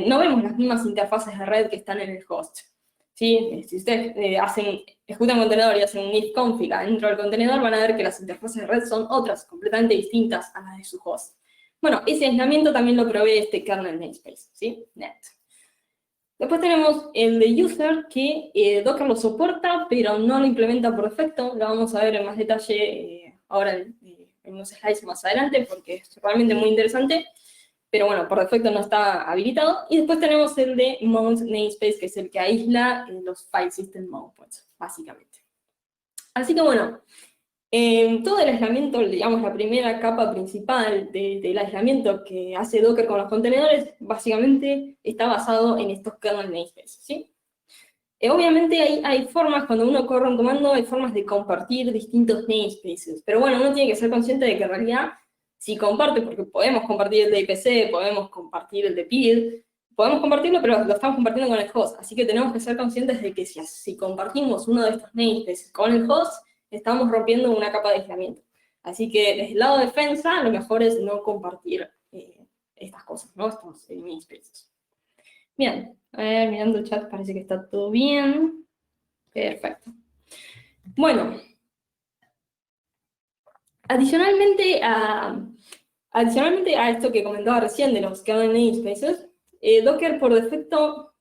Speaker 2: no vemos las mismas interfaces de red que están en el host. ¿Sí? Si ustedes ejecutan un contenedor y hacen un if config dentro del contenedor, van a ver que las interfaces de red son otras, completamente distintas a las de su host. Bueno, ese aislamiento también lo provee este kernel namespace, ¿sí? Net. Después tenemos el de user, que Docker lo soporta, pero no lo implementa por defecto. Lo vamos a ver en más detalle ahora en unos slides más adelante, porque es realmente muy interesante. Pero bueno, por defecto no está habilitado. Y después tenemos el de mount namespace, que es el que aísla los file system mount points, básicamente. Así que bueno, todo el aislamiento, digamos, la primera capa principal del aislamiento que hace Docker con los contenedores, básicamente está basado en estos kernel namespaces, ¿sí? Obviamente hay formas, cuando uno corre un comando, hay formas de compartir distintos namespaces, pero bueno, uno tiene que ser consciente de que en realidad, si comparte, porque podemos compartir el de IPC, podemos compartir el de PID, podemos compartirlo, pero lo estamos compartiendo con el host, así que tenemos que ser conscientes de que si compartimos uno de estos namespaces con el host, estamos rompiendo una capa de aislamiento. Así que desde el lado de defensa, lo mejor es no compartir estas cosas, ¿no? Estos namespaces. Bien, a ver, mirando el chat parece que está todo bien. Perfecto. Bueno, adicionalmente a esto que comentaba recién de los kernel namespaces, Docker por defecto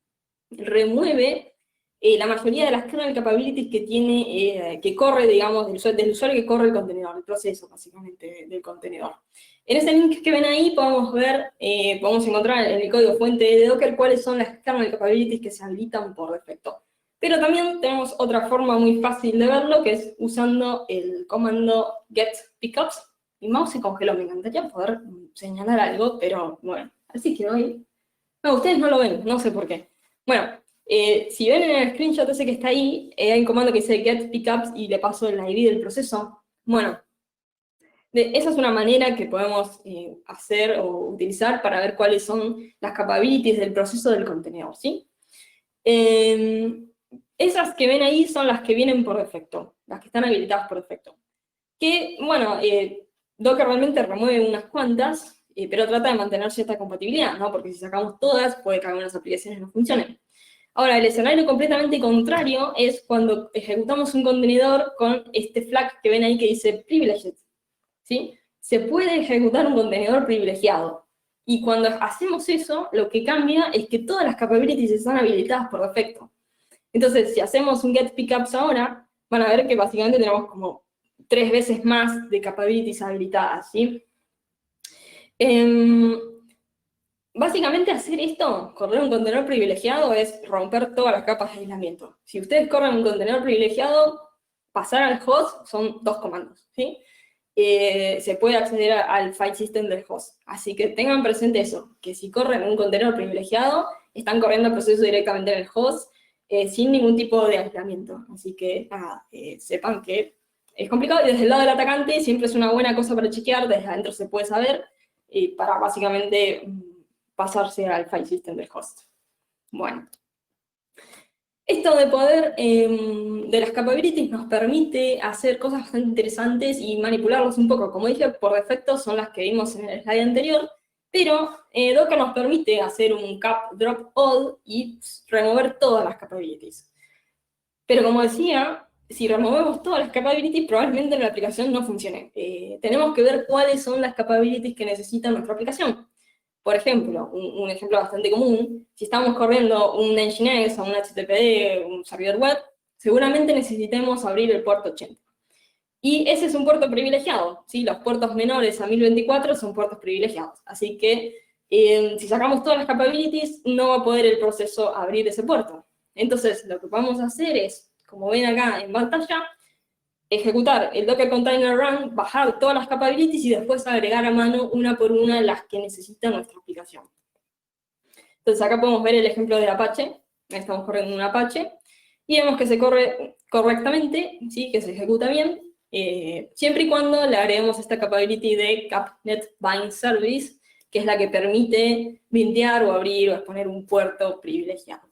Speaker 2: remueve la mayoría de las kernel capabilities que tiene, que corre, digamos, del usuario que corre el contenedor, el proceso, básicamente, del contenedor. En ese link que ven ahí podemos ver, podemos encontrar en el código fuente de Docker cuáles son las kernel capabilities que se habilitan por defecto. Pero también tenemos otra forma muy fácil de verlo, que es usando el comando get pickups. Mi mouse se congeló, me encantaría poder señalar algo, pero bueno, así que hoy... No, ustedes no lo ven, no sé por qué. Bueno, si ven en el screenshot ese que está ahí, hay un comando que dice get pickups y le paso el ID del proceso. Bueno, esa es una manera que podemos hacer o utilizar para ver cuáles son las capabilities del proceso del contenedor, ¿sí? Esas que ven ahí son las que vienen por defecto, las que están habilitadas por defecto. Que, bueno, Docker realmente remueve unas cuantas, pero trata de mantener cierta compatibilidad, ¿no? Porque si sacamos todas, puede que algunas aplicaciones no funcionen. Ahora, el escenario completamente contrario es cuando ejecutamos un contenedor con este flag que ven ahí que dice privileged, ¿sí? Se puede ejecutar un contenedor privilegiado. Y cuando hacemos eso, lo que cambia es que todas las capabilities están habilitadas por defecto. Entonces, si hacemos un get pickups ahora, van a ver que básicamente tenemos como 3 veces más de capabilities habilitadas, ¿sí? Básicamente hacer esto, correr un contenedor privilegiado, es romper todas las capas de aislamiento. Si ustedes corren un contenedor privilegiado, pasar al host son 2 comandos, ¿sí? Se puede acceder al file system del host. Así que tengan presente eso, que si corren un contenedor privilegiado, están corriendo el proceso directamente en el host, sin ningún tipo de aislamiento. Así que, nada, sepan que es complicado, y desde el lado del atacante siempre es una buena cosa para chequear, desde adentro se puede saber, para básicamente pasarse al file system del host. Bueno. Esto de poder de las capabilities nos permite hacer cosas bastante interesantes y manipularlos un poco. Como dije, por defecto son las que vimos en el slide anterior, pero Docker nos permite hacer un cap drop all y remover todas las capabilities. Pero como decía, si removemos todas las capabilities, probablemente la aplicación no funcione. Tenemos que ver cuáles son las capabilities que necesita nuestra aplicación. Por ejemplo, un ejemplo bastante común, si estamos corriendo un Nginx o un HTTPD, un servidor web, seguramente necesitemos abrir el puerto 80. Y ese es un puerto privilegiado, ¿sí? Los puertos menores a 1024 son puertos privilegiados. Así que Si sacamos todas las capabilities, no va a poder el proceso abrir ese puerto. Entonces, lo que vamos a hacer es, como ven acá en pantalla, ejecutar el Docker Container Run, bajar todas las capabilities y después agregar a mano una por una las que necesita nuestra aplicación. Entonces acá podemos ver el ejemplo de Apache, estamos corriendo un Apache, y vemos que se corre correctamente, ¿sí? Que se ejecuta bien, siempre y cuando le agreguemos esta capability de CapNet Bind Service, que es la que permite bindear o abrir o exponer un puerto privilegiado.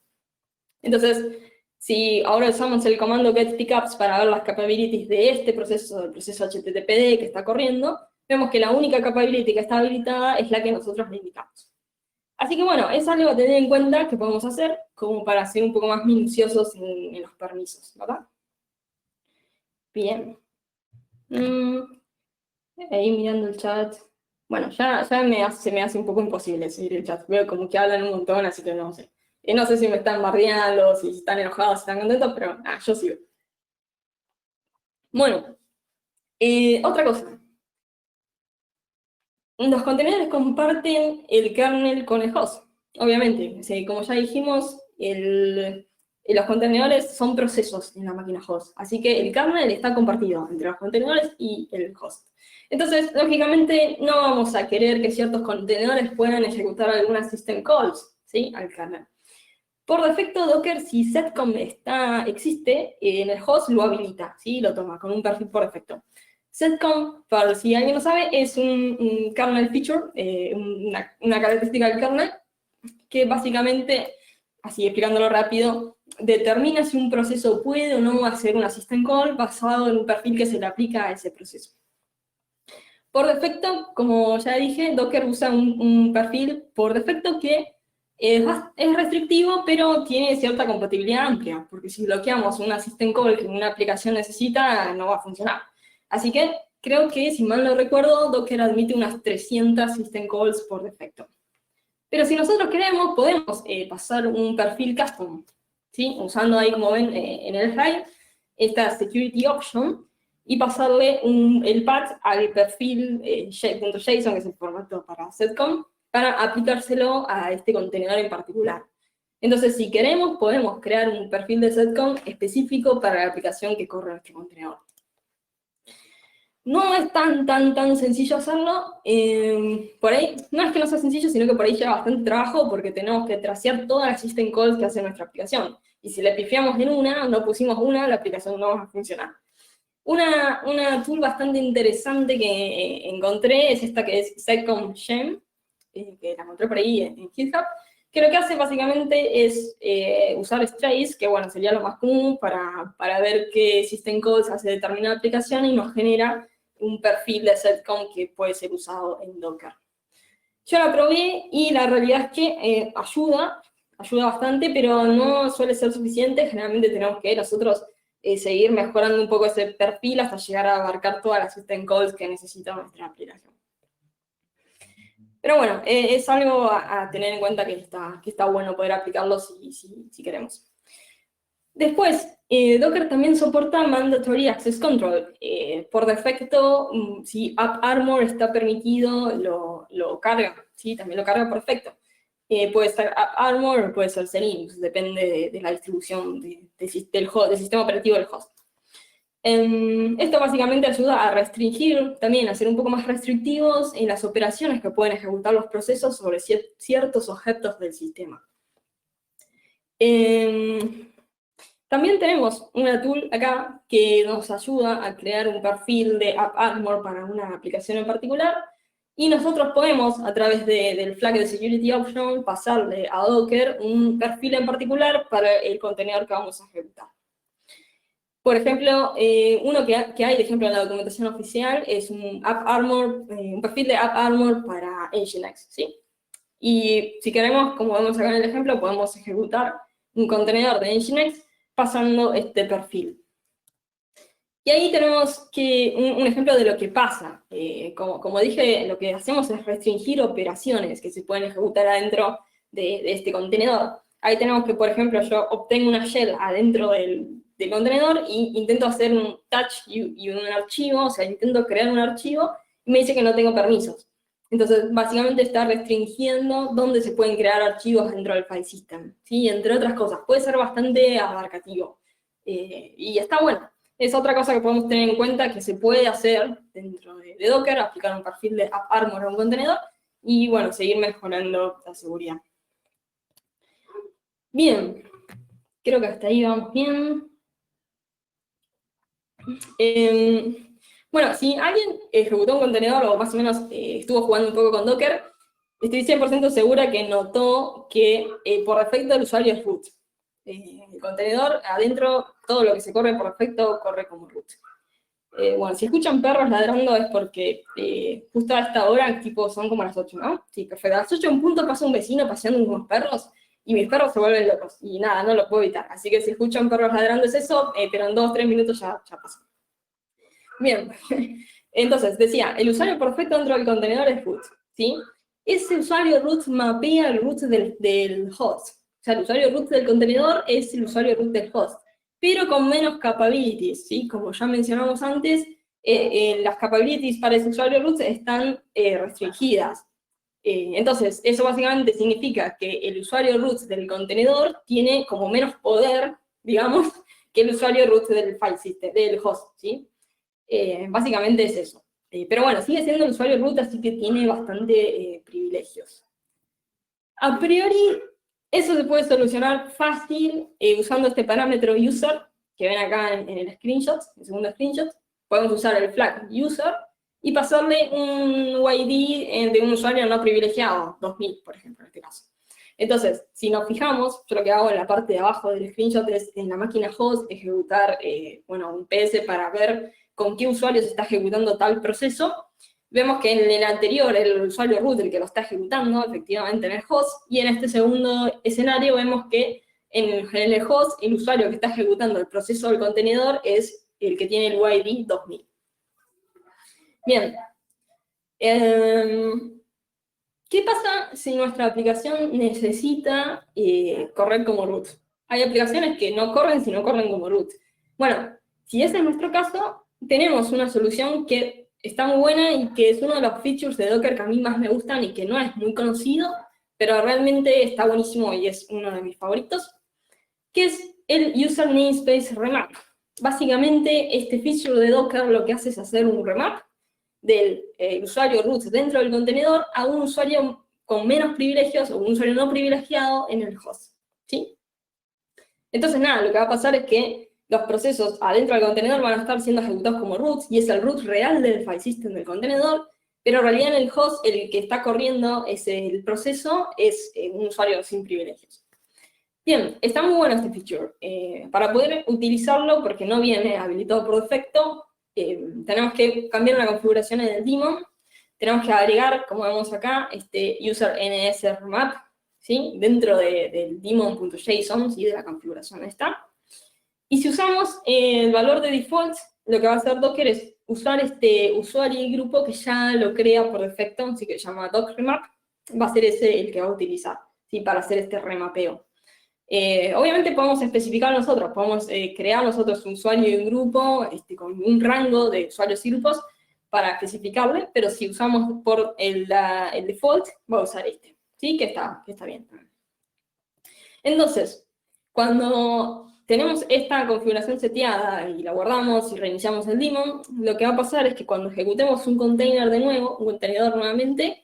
Speaker 2: Entonces, si ahora usamos el comando getPickups para ver las capabilities de este proceso, el proceso HTTPD que está corriendo, vemos que la única capability que está habilitada es la que nosotros le indicamos. Así que bueno, es algo a tener en cuenta que podemos hacer como para ser un poco más minuciosos en los permisos, ¿verdad? Bien. Ahí mirando el chat. Bueno, ya se me hace un poco imposible seguir el chat. Veo como que hablan un montón, así que no sé. No sé si me están bardeando, si están enojados, si están contentos, pero yo sigo. Bueno, otra cosa. Los contenedores comparten el kernel con el host. Obviamente, como ya dijimos, los contenedores son procesos en la máquina host. Así que el kernel está compartido entre los contenedores y el host. Entonces, lógicamente, no vamos a querer que ciertos contenedores puedan ejecutar algunas system calls, ¿sí? Al kernel. Por defecto, Docker, si setcom existe, en el host lo habilita, ¿sí? Lo toma con un perfil por defecto. Setcom, para si alguien no sabe, es un kernel feature, una característica del kernel, que básicamente, así explicándolo rápido, determina si un proceso puede o no hacer una system call basado en un perfil que se le aplica a ese proceso. Por defecto, como ya dije, Docker usa un perfil por defecto que es restrictivo, pero tiene cierta compatibilidad amplia, porque si bloqueamos una system call que una aplicación necesita, no va a funcionar. Así que creo que, si mal no recuerdo, Docker admite unas 300 system calls por defecto. Pero si nosotros queremos, podemos pasar un perfil custom, ¿sí? Usando ahí, como ven en el slide, esta security option, y pasarle el path al perfil .json, que es el formato para setcom, para aplicárselo a este contenedor en particular. Entonces, si queremos, podemos crear un perfil de setcom específico para la aplicación que corre nuestro contenedor. No es tan sencillo hacerlo. Por ahí, no es que no sea sencillo, sino que por ahí lleva bastante trabajo porque tenemos que tracear todas las system calls que hace nuestra aplicación. Y si le pifiamos en una, no pusimos una, la aplicación no va a funcionar. Una tool bastante interesante que encontré es esta que es Setcom Gem, que la encontré por ahí en GitHub, que lo que hace básicamente es usar strays, que bueno, sería lo más común para ver qué system calls hace determinada aplicación, y nos genera un perfil de setcom que puede ser usado en Docker. Yo la probé y la realidad es que ayuda bastante, pero no suele ser suficiente. Generalmente tenemos que nosotros seguir mejorando un poco ese perfil hasta llegar a abarcar todas las system calls que necesita nuestra aplicación. Pero bueno, es algo a tener en cuenta que está bueno poder aplicarlo si queremos. Después, Docker también soporta Mandatory Access Control. Por defecto, si AppArmor está permitido, lo carga, ¿sí? También lo carga por defecto. Puede ser AppArmor o puede ser Linux, depende de la distribución del sistema operativo del host. Esto básicamente ayuda a restringir, también a ser un poco más restrictivos en las operaciones que pueden ejecutar los procesos sobre ciertos objetos del sistema. También tenemos una tool acá que nos ayuda a crear un perfil de AppArmor para una aplicación en particular, y nosotros podemos, a través del flag de Security Option, pasarle a Docker un perfil en particular para el contenedor que vamos a ejecutar. Por ejemplo, uno que hay de ejemplo en la documentación oficial es un perfil de AppArmor para Nginx, ¿sí? Y si queremos, como vemos acá en el ejemplo, podemos ejecutar un contenedor de Nginx pasando este perfil. Y ahí tenemos un ejemplo de lo que pasa. Como dije, lo que hacemos es restringir operaciones que se pueden ejecutar adentro de este contenedor. Ahí tenemos que, por ejemplo, yo obtengo una shell adentro del contenedor e intento hacer un touch y un archivo, o sea, intento crear un archivo y me dice que no tengo permisos. Entonces, básicamente está restringiendo dónde se pueden crear archivos dentro del file system, ¿sí? Entre otras cosas, puede ser bastante abarcativo. Y está bueno. Es otra cosa que podemos tener en cuenta que se puede hacer dentro de Docker, aplicar un perfil de AppArmor a un contenedor, y bueno, seguir mejorando la seguridad. Bien, creo que hasta ahí vamos bien. Bueno, si alguien ejecutó un contenedor o más o menos estuvo jugando un poco con Docker, estoy 100% segura que notó que por defecto el usuario es root. El contenedor, adentro, todo lo que se corre por defecto corre como root. Bueno, si escuchan perros ladrando es porque justo a esta hora, tipo, son como las 8, ¿no? Sí, perfecto. A las 8 en punto pasa un vecino paseando unos perros y mis perros se vuelven locos. Y nada, no lo puedo evitar. Así que si escuchan perros ladrando es eso, pero en 2-3 minutos ya pasó. Bien, entonces, decía, el usuario perfecto dentro del contenedor es root, ¿sí? Ese usuario root mapea el root del host. O sea, el usuario root del contenedor es el usuario root del host, pero con menos capabilities, ¿sí? Como ya mencionamos antes, las capabilities para ese usuario root están restringidas. Entonces, eso básicamente significa que el usuario root del contenedor tiene como menos poder, digamos, que el usuario root del file system, del host, ¿sí? Básicamente es eso. Pero bueno, sigue siendo el usuario root, así que tiene bastante privilegios. A priori, eso se puede solucionar fácil usando este parámetro user, que ven acá en el screenshot, el segundo screenshot. Podemos usar el flag user y pasarle un UID de un usuario no privilegiado, 2000, por ejemplo, en este caso. Entonces, si nos fijamos, yo lo que hago en la parte de abajo del screenshot es en la máquina host ejecutar bueno, un PS para ver con qué usuario se está ejecutando tal proceso. Vemos que en el anterior el usuario root el que lo está ejecutando, efectivamente en el host, y en este segundo escenario vemos que en el host el usuario que está ejecutando el proceso del contenedor es el que tiene el UID 2000. Bien. ¿Qué pasa si nuestra aplicación necesita correr como root? Hay aplicaciones que no corren si no corren como root. Bueno, si ese es nuestro caso, tenemos una solución que está muy buena y que es uno de los features de Docker que a mí más me gustan y que no es muy conocido, pero realmente está buenísimo y es uno de mis favoritos, que es el User Namespace Remap. Básicamente, este feature de Docker lo que hace es hacer un remap del usuario root dentro del contenedor a un usuario con menos privilegios o un usuario no privilegiado en el host, ¿sí? Entonces, nada, lo que va a pasar es que los procesos adentro del contenedor van a estar siendo ejecutados como root, y es el root real del file system del contenedor, pero en realidad en el host el que está corriendo el proceso es un usuario sin privilegios. Bien, está muy bueno este feature. Para poder utilizarlo, porque no viene habilitado por defecto, tenemos que cambiar una configuración en el daemon, tenemos que agregar, como vemos acá, este user ns remap, ¿sí? Dentro del daemon.json, ¿sí? De la configuración esta. Y si usamos el valor de default, lo que va a hacer Docker es usar este usuario y grupo que ya lo crea por defecto, así que se llama docremap, va a ser ese el que va a utilizar, ¿sí? Para hacer este remapeo. Obviamente podemos especificar nosotros, podemos crear nosotros un usuario y un grupo con un rango de usuarios y grupos para especificarle, pero si usamos por el default, va a usar este, ¿sí? Que está bien. Entonces, cuando tenemos esta configuración seteada y la guardamos y reiniciamos el daemon, lo que va a pasar es que cuando ejecutemos un container de nuevo, un contenedor nuevamente,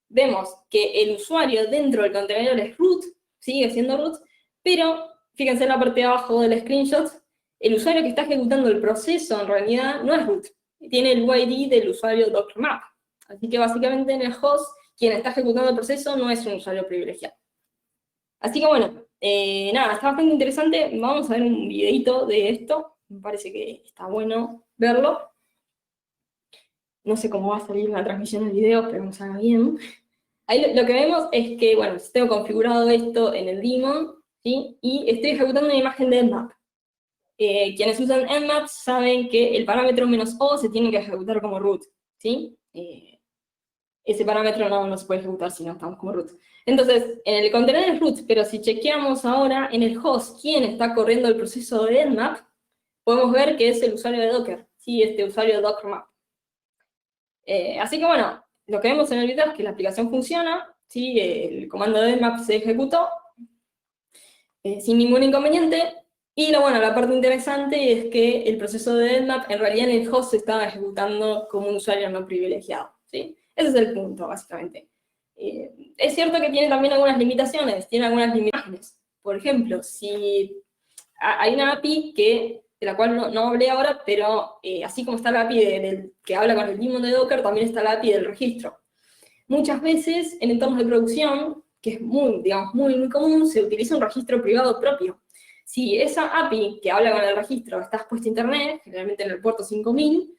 Speaker 2: vemos que el usuario dentro del contenedor es root, sigue siendo root, pero fíjense en la parte de abajo del screenshot, el usuario que está ejecutando el proceso en realidad no es root, tiene el UID del usuario docremap. Así que básicamente en el host, quien está ejecutando el proceso no es un usuario privilegiado. Así que bueno, nada, está bastante interesante. Vamos a ver un videito de esto. Me parece que está bueno verlo. No sé cómo va a salir la transmisión del video, esperemos que salga bien. Ahí lo que vemos es que, bueno, tengo configurado esto en el daemon, ¿sí? Y estoy ejecutando una imagen de Nmap. Quienes usan Nmap saben que el parámetro "-o" se tiene que ejecutar como root, ¿sí? Ese parámetro no se puede ejecutar si no estamos como root. Entonces, en el contenedor es root, pero si chequeamos ahora en el host quién está corriendo el proceso de Nmap, podemos ver que es el usuario de Docker, ¿sí? Este usuario docremap. Así que bueno, lo que vemos en el video es que la aplicación funciona, ¿sí? El comando de nmap se ejecutó sin ningún inconveniente. Y la parte interesante es que el proceso de nmap en realidad en el host se estaba ejecutando como un usuario no privilegiado, ¿sí? Ese es el punto, básicamente. Es cierto que tiene también algunas limitaciones, tiene algunas limitaciones. Por ejemplo, si hay una API de la cual no hablé ahora, pero así como está la API que habla con el daemon de Docker, también está la API del registro. Muchas veces en entornos de producción, que es muy común, se utiliza un registro privado propio. Si esa API que habla con el registro está expuesta a internet, generalmente en el puerto 5000,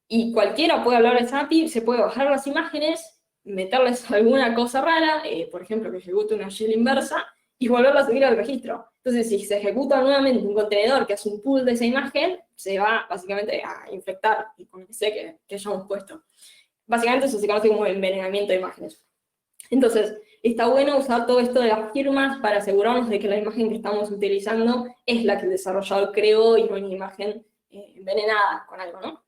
Speaker 2: y cualquiera puede hablar de esa API, se puede bajar las imágenes, meterles alguna cosa rara, por ejemplo, que ejecute una shell inversa, y volverla a subir al registro. Entonces, si se ejecuta nuevamente un contenedor que hace un pull de esa imagen, se va básicamente a infectar con lo que sea que hayamos puesto. Básicamente eso se conoce como envenenamiento de imágenes. Entonces, está bueno usar todo esto de las firmas para asegurarnos de que la imagen que estamos utilizando es la que el desarrollador creó y no una imagen envenenada con algo, ¿no?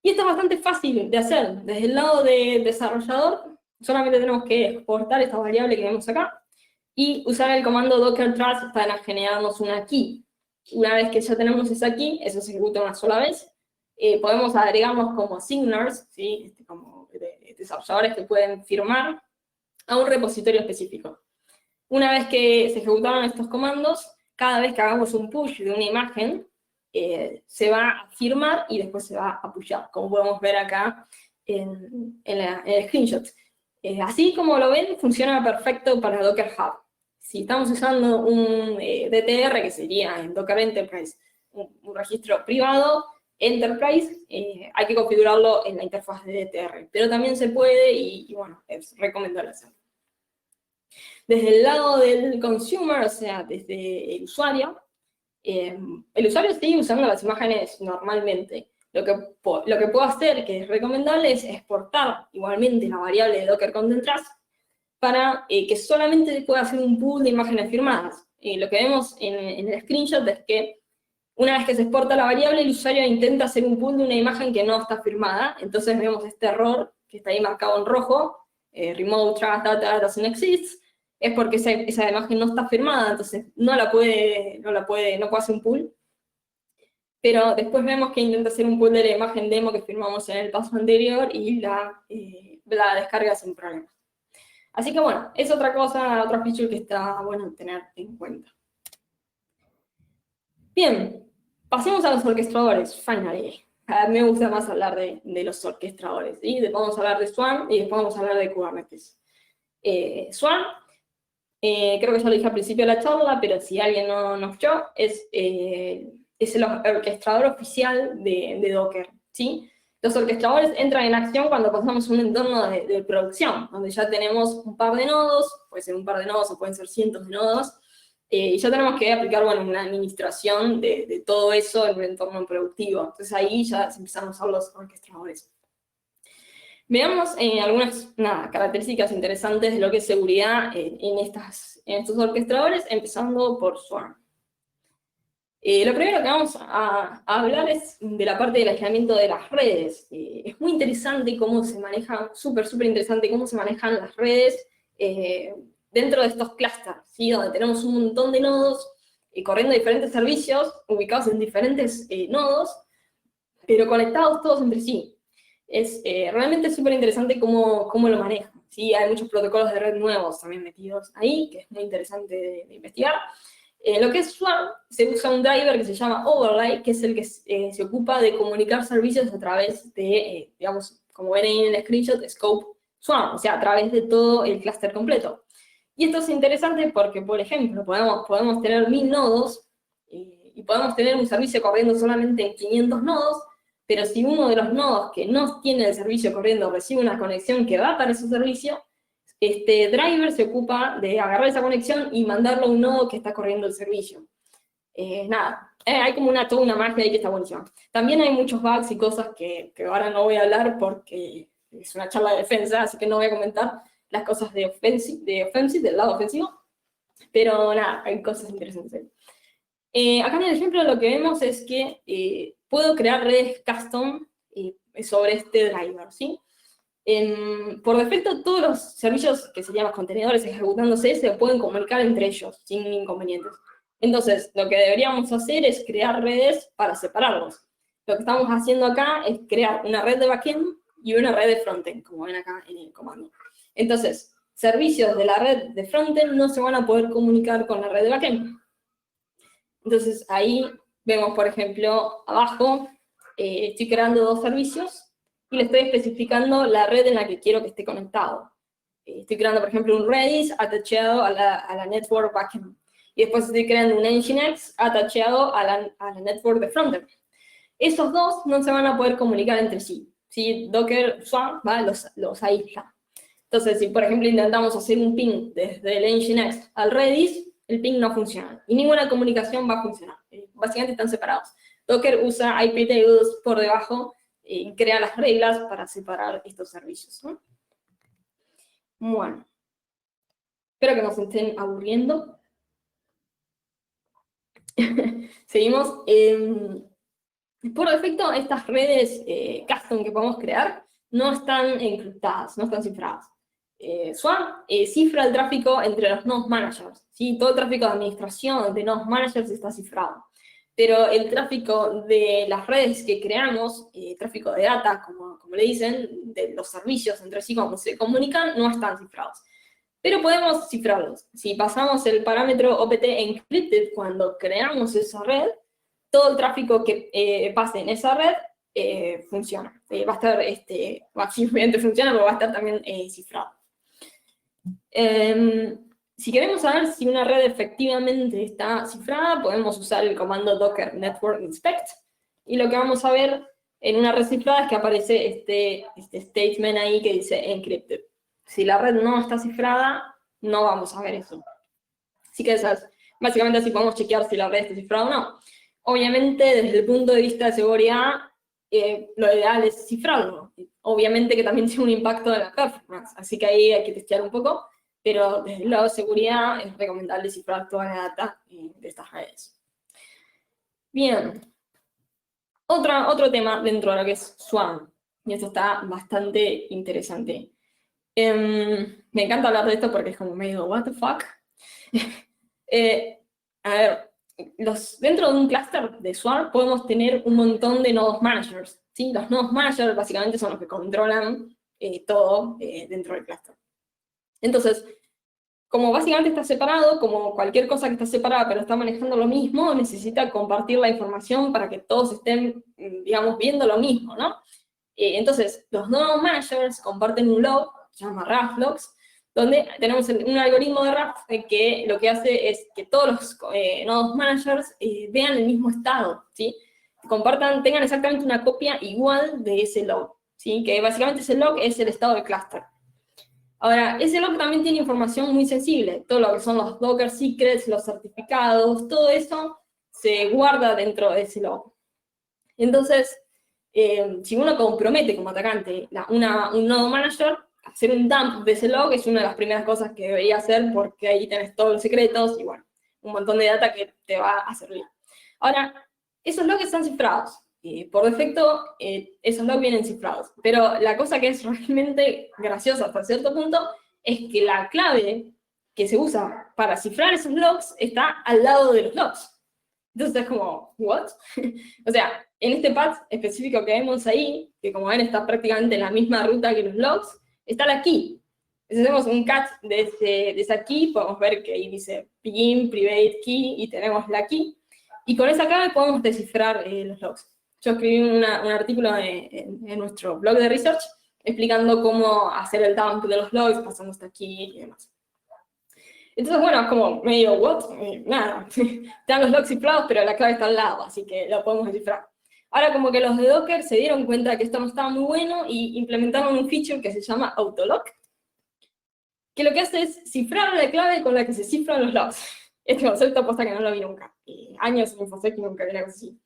Speaker 2: Y esto es bastante fácil de hacer. Desde el lado del desarrollador, solamente tenemos que exportar esta variable que vemos acá y usar el comando docker trace para generarnos una key. Una vez que ya tenemos esa key, eso se ejecuta una sola vez, podemos agregarnos como signers, ¿sí? Como desarrolladores que pueden firmar a un repositorio específico. Una vez que se ejecutaron estos comandos, cada vez que hagamos un push de una imagen, se va a firmar y después se va a pushar, como podemos ver acá en el screenshot. Así como lo ven, funciona perfecto para Docker Hub. Si estamos usando un DTR, que sería en Docker Enterprise, un registro privado, Enterprise, hay que configurarlo en la interfaz de DTR. Pero también se puede y bueno, es recomendable hacerlo. Desde el lado del consumer, o sea, desde el usuario sigue usando las imágenes normalmente. Lo que puedo hacer, que es recomendable, es exportar igualmente la variable de Docker Content Trace para que solamente pueda hacer un pool de imágenes firmadas. Lo que vemos en el screenshot es que una vez que se exporta la variable, el usuario intenta hacer un pool de una imagen que no está firmada, entonces vemos este error que está ahí marcado en rojo, remote trace data doesn't exist, es porque esa imagen no está firmada, entonces no puede hacer un pool. Pero después vemos que intenta hacer un pool de la imagen demo que firmamos en el paso anterior y la descarga sin problemas. Así que bueno, es otra feature que está bueno tener en cuenta. Bien, pasemos a los orquestadores, finally. Me gusta más hablar de los orquestadores, ¿sí? Vamos a hablar de Swarm y después vamos a hablar de Kubernetes. Swarm, creo que ya lo dije al principio de la charla, pero si alguien no escuchó, es el orquestador oficial de Docker, ¿sí? Los orquestadores entran en acción cuando pasamos un entorno de producción, donde ya tenemos un par de nodos, puede ser un par de nodos o pueden ser cientos de nodos, y ya tenemos que aplicar una administración de todo eso en un entorno productivo. Entonces ahí ya se empiezan a usar los orquestadores. Veamos algunas características interesantes de lo que es seguridad en estos orquestadores, empezando por Swarm. Lo primero que vamos a hablar es de la parte del aislamiento de las redes. Es muy interesante cómo se manejan, súper interesante cómo se manejan las redes dentro de estos clusters, ¿sí? Donde tenemos un montón de nodos corriendo diferentes servicios, ubicados en diferentes nodos, pero conectados todos entre sí. Es realmente súper interesante cómo lo manejan, ¿sí? Hay muchos protocolos de red nuevos también metidos ahí, que es muy interesante de investigar. Lo que es Swarm, se usa un driver que se llama Overlay, que es el que se ocupa de comunicar servicios a través de, digamos, como ven ahí en el screenshot, Scope Swarm, o sea, a través de todo el clúster completo. Y esto es interesante porque, por ejemplo, podemos tener 1000 nodos y podemos tener un servicio corriendo solamente en 500 nodos, pero si uno de los nodos que no tiene el servicio corriendo recibe una conexión que va para ese servicio, este driver se ocupa de agarrar esa conexión y mandarlo a un nodo que está corriendo el servicio. Hay como toda una magia ahí que está buenísima. También hay muchos bugs y cosas que ahora no voy a hablar porque es una charla de defensa, así que no voy a comentar las cosas de offensive, del lado ofensivo, pero hay cosas interesantes ahí. Acá en el ejemplo lo que vemos es que puedo crear redes custom sobre este driver, ¿sí? Por defecto, todos los servicios que serían los contenedores ejecutándose se pueden comunicar entre ellos sin inconvenientes. Entonces, lo que deberíamos hacer es crear redes para separarlos. Lo que estamos haciendo acá es crear una red de backend y una red de frontend, como ven acá en el comando. Entonces, servicios de la red de frontend no se van a poder comunicar con la red de backend. Entonces, ahí vemos, por ejemplo, abajo, estoy creando dos servicios y le estoy especificando la red en la que quiero que esté conectado. Estoy creando, por ejemplo, un Redis atachado a la network backend. Y después estoy creando un Nginx atachado a la network de frontend. Esos dos no se van a poder comunicar entre sí. ¿Sí? Docker Swarm los aísla. Entonces, si por ejemplo intentamos hacer un ping desde el Nginx al Redis, el ping no funciona. Y ninguna comunicación va a funcionar. Básicamente están separados. Docker usa IP tables por debajo y crea las reglas para separar estos servicios, ¿no? Bueno. Espero que no se estén aburriendo. Seguimos. Por defecto, estas redes custom que podemos crear no están encriptadas, no están cifradas. Swarm cifra el tráfico entre los nodes managers, ¿sí? Todo el tráfico de administración de nodes managers está cifrado. Pero el tráfico de las redes que creamos, tráfico de data, como le dicen, de los servicios entre sí, como se comunican, no están cifrados. Pero podemos cifrarlos. Si pasamos el parámetro OPT encrypted cuando creamos esa red, todo el tráfico que pase en esa red funciona. Va a estar, simplemente funciona, pero va a estar también cifrado. Si queremos saber si una red efectivamente está cifrada, podemos usar el comando docker network inspect, y lo que vamos a ver en una red cifrada es que aparece este statement ahí que dice encrypted. Si la red no está cifrada, no vamos a ver eso. Así que básicamente así podemos chequear si la red está cifrada o no. Obviamente, desde el punto de vista de seguridad, lo ideal es cifrarlo. Obviamente que también tiene un impacto en la performance, así que ahí hay que testear un poco, pero desde el lado de seguridad es recomendable cifrar toda la data de estas redes. Bien. Otro tema dentro de lo que es Swarm, y esto está bastante interesante. Me encanta hablar de esto porque es como medio, what the fuck? A ver, dentro de un clúster de Swarm podemos tener un montón de nodos managers, ¿sí? Los nodos managers básicamente son los que controlan todo dentro del clúster. Entonces, como básicamente está separado, como cualquier cosa que está separada pero está manejando lo mismo, necesita compartir la información para que todos estén, digamos, viendo lo mismo, ¿no? Entonces, los nodos managers comparten un log, se llama RAF logs, donde tenemos un algoritmo de RAF que lo que hace es que todos los nodos managers vean el mismo estado, ¿sí? Tengan exactamente una copia igual de ese log, ¿sí? Que básicamente ese log es el estado del clúster. Ahora, ese log también tiene información muy sensible, todo lo que son los Docker secrets, los certificados, todo eso se guarda dentro de ese log. Entonces, si uno compromete como atacante un nodo manager, hacer un dump de ese log es una de las primeras cosas que debería hacer porque ahí tenés todos los secretos y bueno, un montón de data que te va a servir. Ahora, esos logs están cifrados. Por defecto, esos logs vienen cifrados. Pero la cosa que es realmente graciosa hasta cierto punto es que la clave que se usa para cifrar esos logs está al lado de los logs. Entonces es como, ¿what? O sea, en este path específico que vemos ahí, que como ven está prácticamente en la misma ruta que los logs, está la key. Si hacemos un cat de esa key, podemos ver que ahí dice begin, private key, y tenemos la key. Y con esa clave podemos descifrar los logs. Yo escribí un artículo en nuestro blog de research explicando cómo hacer el dump de los logs, pasando hasta aquí y demás. Entonces, bueno, es como medio, what? Nada, están los logs cifrados, pero la clave está al lado, así que lo podemos descifrar. Ahora, como que los de Docker se dieron cuenta que esto no estaba muy bueno y implementaron un feature que se llama autolock, que lo que hace es cifrar la clave con la que se cifran los logs. Este concepto aposta que no lo vi nunca. Años en InfoSec y nunca vi una cosa así.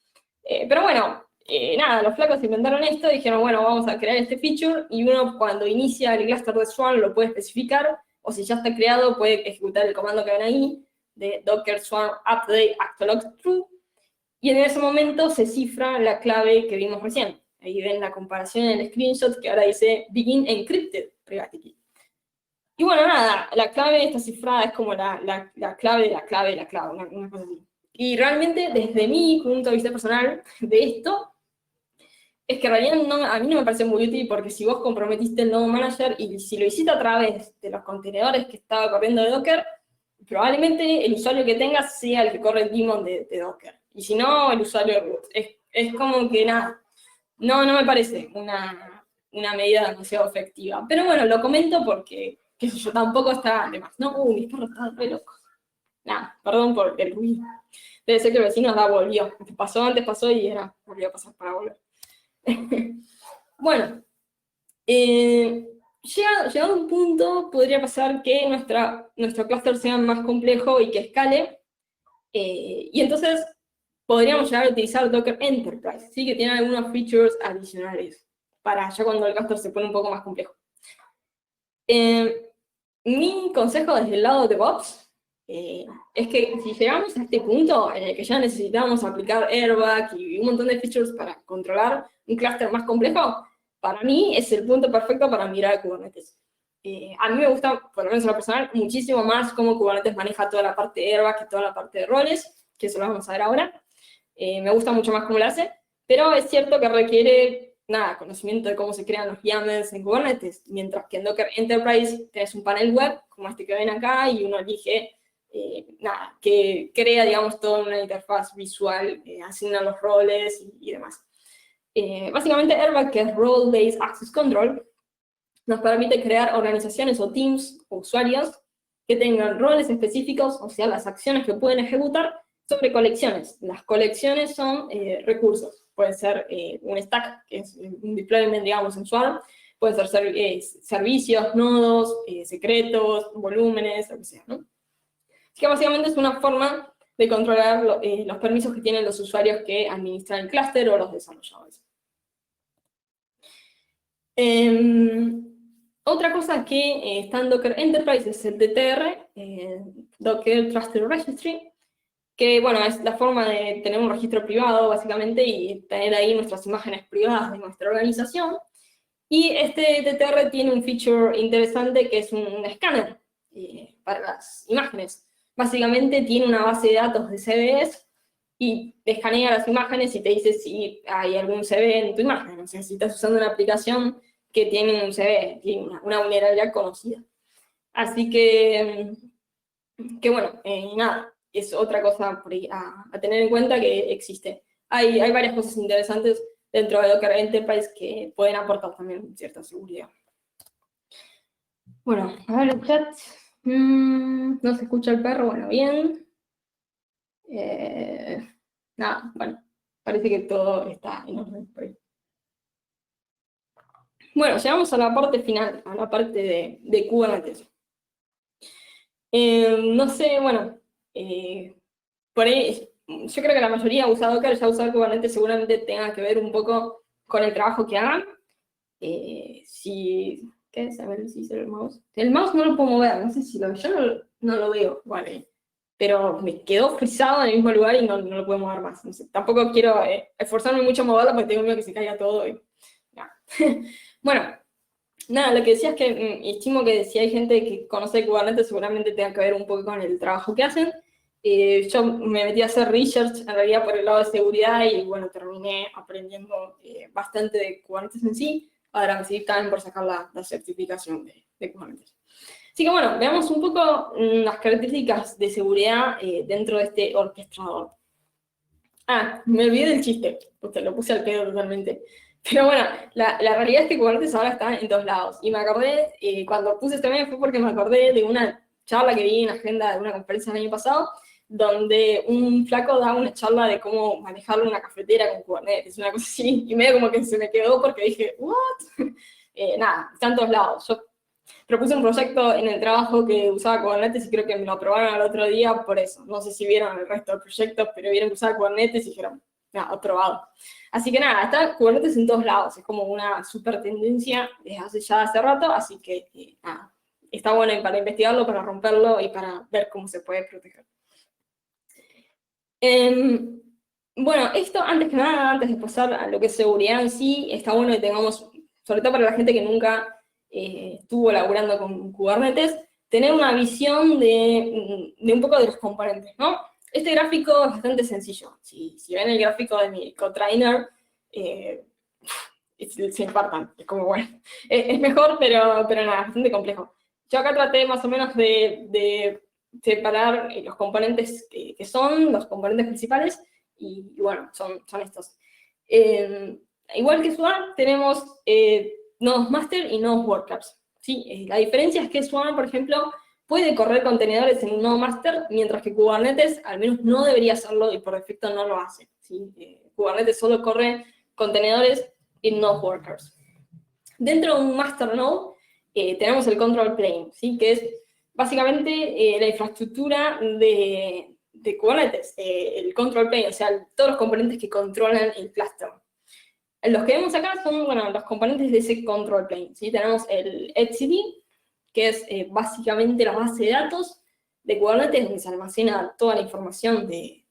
Speaker 2: Pero bueno, nada, los flacos inventaron esto y dijeron, bueno, vamos a crear este feature, y uno cuando inicia el cluster de Swarm lo puede especificar, o si ya está creado puede ejecutar el comando que ven ahí, de docker swarm update autolock true, y en ese momento se cifra la clave que vimos recién. Ahí ven la comparación en el screenshot que ahora dice Begin Encrypted Private Key. Y bueno, nada, la clave está cifrada, es como la clave de la clave de la clave, una cosa así. Y realmente, desde mi punto de vista personal de esto, es que en realidad a mí no me parece muy útil, porque si vos comprometiste el nodo manager y si lo hiciste a través de los contenedores que estaba corriendo de Docker, probablemente el usuario que tengas sea el que corre el daemon de Docker. Y si no, el usuario root. Es como que nada, no me parece una medida demasiado efectiva. Pero bueno, lo comento porque, qué sé yo, tampoco está de más. No, mi perro está re loco. Nada, perdón por el ruido. Debe ser que el vecino volvió. Antes pasó y volvió a pasar para volver. Bueno, llegado a un punto, podría pasar que nuestro clúster sea más complejo y que escale, y entonces podríamos llegar a utilizar Docker Enterprise, ¿sí? Que tiene algunos features adicionales, para ya cuando el clúster se pone un poco más complejo. Mi consejo desde el lado de DevOps es que si llegamos a este punto en el que ya necesitamos aplicar airbag y un montón de features para controlar un clúster más complejo, para mí es el punto perfecto para migrar a Kubernetes. A mí me gusta, por lo menos en lo personal, muchísimo más cómo Kubernetes maneja toda la parte de airbag y toda la parte de roles, que eso lo vamos a ver ahora. Me gusta mucho más cómo lo hace, pero es cierto que requiere conocimiento de cómo se crean los YAMLs en Kubernetes, mientras que en Docker Enterprise tenés un panel web, como este que ven acá, y uno elige, que crea, digamos, toda una interfaz visual, asigna los roles y demás. Básicamente, Airbag, que es Role Based Access Control, nos permite crear organizaciones o teams o usuarios que tengan roles específicos, o sea, las acciones que pueden ejecutar sobre colecciones. Las colecciones son recursos. Puede ser un stack, que es un deployment, digamos, en Swarm. Pueden ser servicios, nodos, secretos, volúmenes, lo que sea, ¿no? Así que básicamente es una forma de controlar los permisos que tienen los usuarios que administran el clúster o los desarrolladores. Otra cosa que está en Docker Enterprise es el DTR, Docker Trusted Registry, que bueno, es la forma de tener un registro privado, básicamente, y tener ahí nuestras imágenes privadas de nuestra organización. Y este DTR tiene un feature interesante que es un escáner para las imágenes. Básicamente tiene una base de datos de CVEs y te escanea las imágenes y te dice si hay algún CV en tu imagen. O sea, si estás usando una aplicación que tiene un CV, tiene una vulnerabilidad conocida. Así que bueno, nada, es otra cosa a tener en cuenta que existe. Hay varias cosas interesantes dentro de Docker Enterprise que pueden aportar también cierta seguridad. Bueno, a ver el chat. No se escucha el perro, bueno, bien. Nada, bueno, parece que todo está en orden por ahí. Bueno, llegamos a la parte final, a la parte de Kubernetes. No sé, bueno, por ahí, yo creo que la mayoría usa Docker, ya usar Kubernetes seguramente tenga que ver un poco con el trabajo que hagan. ¿Qué es? A ver si el mouse. El mouse no lo puedo mover, no sé si yo no lo veo, vale. Pero me quedó frisado en el mismo lugar y no lo puedo mover más. No sé, tampoco quiero esforzarme mucho a moverlo porque tengo miedo que se caiga todo. Bueno, nada, lo que decía es que estimo que si hay gente que conoce Kubernetes seguramente tenga que ver un poco con el trabajo que hacen. Yo me metí a hacer research en realidad por el lado de seguridad y bueno, terminé aprendiendo bastante de Kubernetes en sí. Ahora me seguí también por sacar la certificación de Kubernetes. Así que bueno, veamos un poco las características de seguridad dentro de este orquestador. Me olvidé del chiste, porque lo puse al pedo totalmente. Pero bueno, la realidad es que Kubernetes ahora está en todos lados. Y me acordé, cuando puse este meme fue porque me acordé de una charla que vi en la agenda de una conferencia el año pasado, donde un flaco da una charla de cómo manejar una cafetera con Kubernetes, una cosa así, y medio como que se me quedó porque dije, ¿what? Nada, está en todos lados. Yo propuse un proyecto en el trabajo que usaba Kubernetes y creo que me lo aprobaron al otro día por eso. No sé si vieron el resto del proyecto, pero vieron que usaba Kubernetes y dijeron, nada, aprobado. Así que nada, está Kubernetes en todos lados, es como una super tendencia desde hace rato, así que nada, está bueno para investigarlo, para romperlo y para ver cómo se puede proteger. Bueno, esto antes que nada, antes de pasar a lo que es seguridad en sí, está bueno que tengamos, sobre todo para la gente que nunca estuvo laburando con Kubernetes, tener una visión de un poco de los componentes, ¿no? Este gráfico es bastante sencillo. Si ven el gráfico de mi container, se infartan. Es como, bueno, es mejor, pero nada, es bastante complejo. Yo acá traté más o menos de separar los componentes que son los componentes principales, y bueno, son estos. Igual que Swarm, tenemos nodos master y nodos workers, ¿sí? La diferencia es que Swarm, por ejemplo, puede correr contenedores en un nodo master, mientras que Kubernetes al menos no debería hacerlo y por defecto no lo hace, ¿sí? Kubernetes solo corre contenedores en nodes workers. Dentro de un master node tenemos el control plane, ¿sí? Que es básicamente la infraestructura de Kubernetes, el control plane, o sea, todos los componentes que controlan el cluster. Los que vemos acá son, bueno, los componentes de ese control plane, ¿sí? Tenemos el etcd, que es básicamente la base de datos de Kubernetes, donde se almacena toda la información del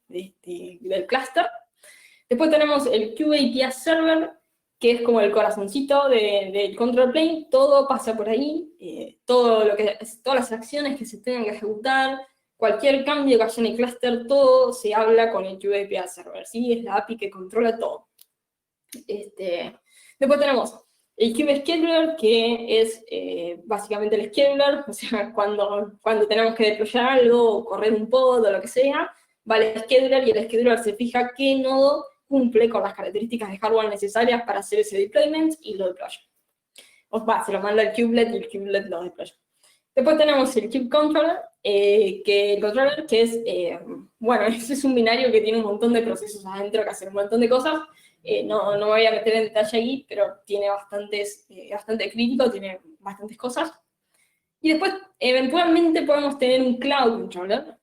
Speaker 2: cluster. Después tenemos el KubeAPI Server, que es como el corazoncito del control plane. Todo pasa por ahí, todas las acciones que se tengan que ejecutar, cualquier cambio que haya en el cluster, todo se habla con el KubeAPI Server, ¿sí? Es la API que controla todo. Después tenemos el Kubescheduler, que es básicamente el scheduler, o sea, cuando tenemos que deployar algo, o correr un pod, o lo que sea, va el scheduler, y el scheduler se fija qué nodo cumple con las características de hardware necesarias para hacer ese deployment, y lo deploya. Se lo manda el kubelet, y el kubelet lo deploya. Después tenemos el kube controller, que es, bueno, es un binario que tiene un montón de procesos adentro que hacen un montón de cosas. No me voy a meter en detalle ahí, pero tiene bastante crítico, tiene bastantes cosas. Y después, eventualmente, podemos tener un cloud controller.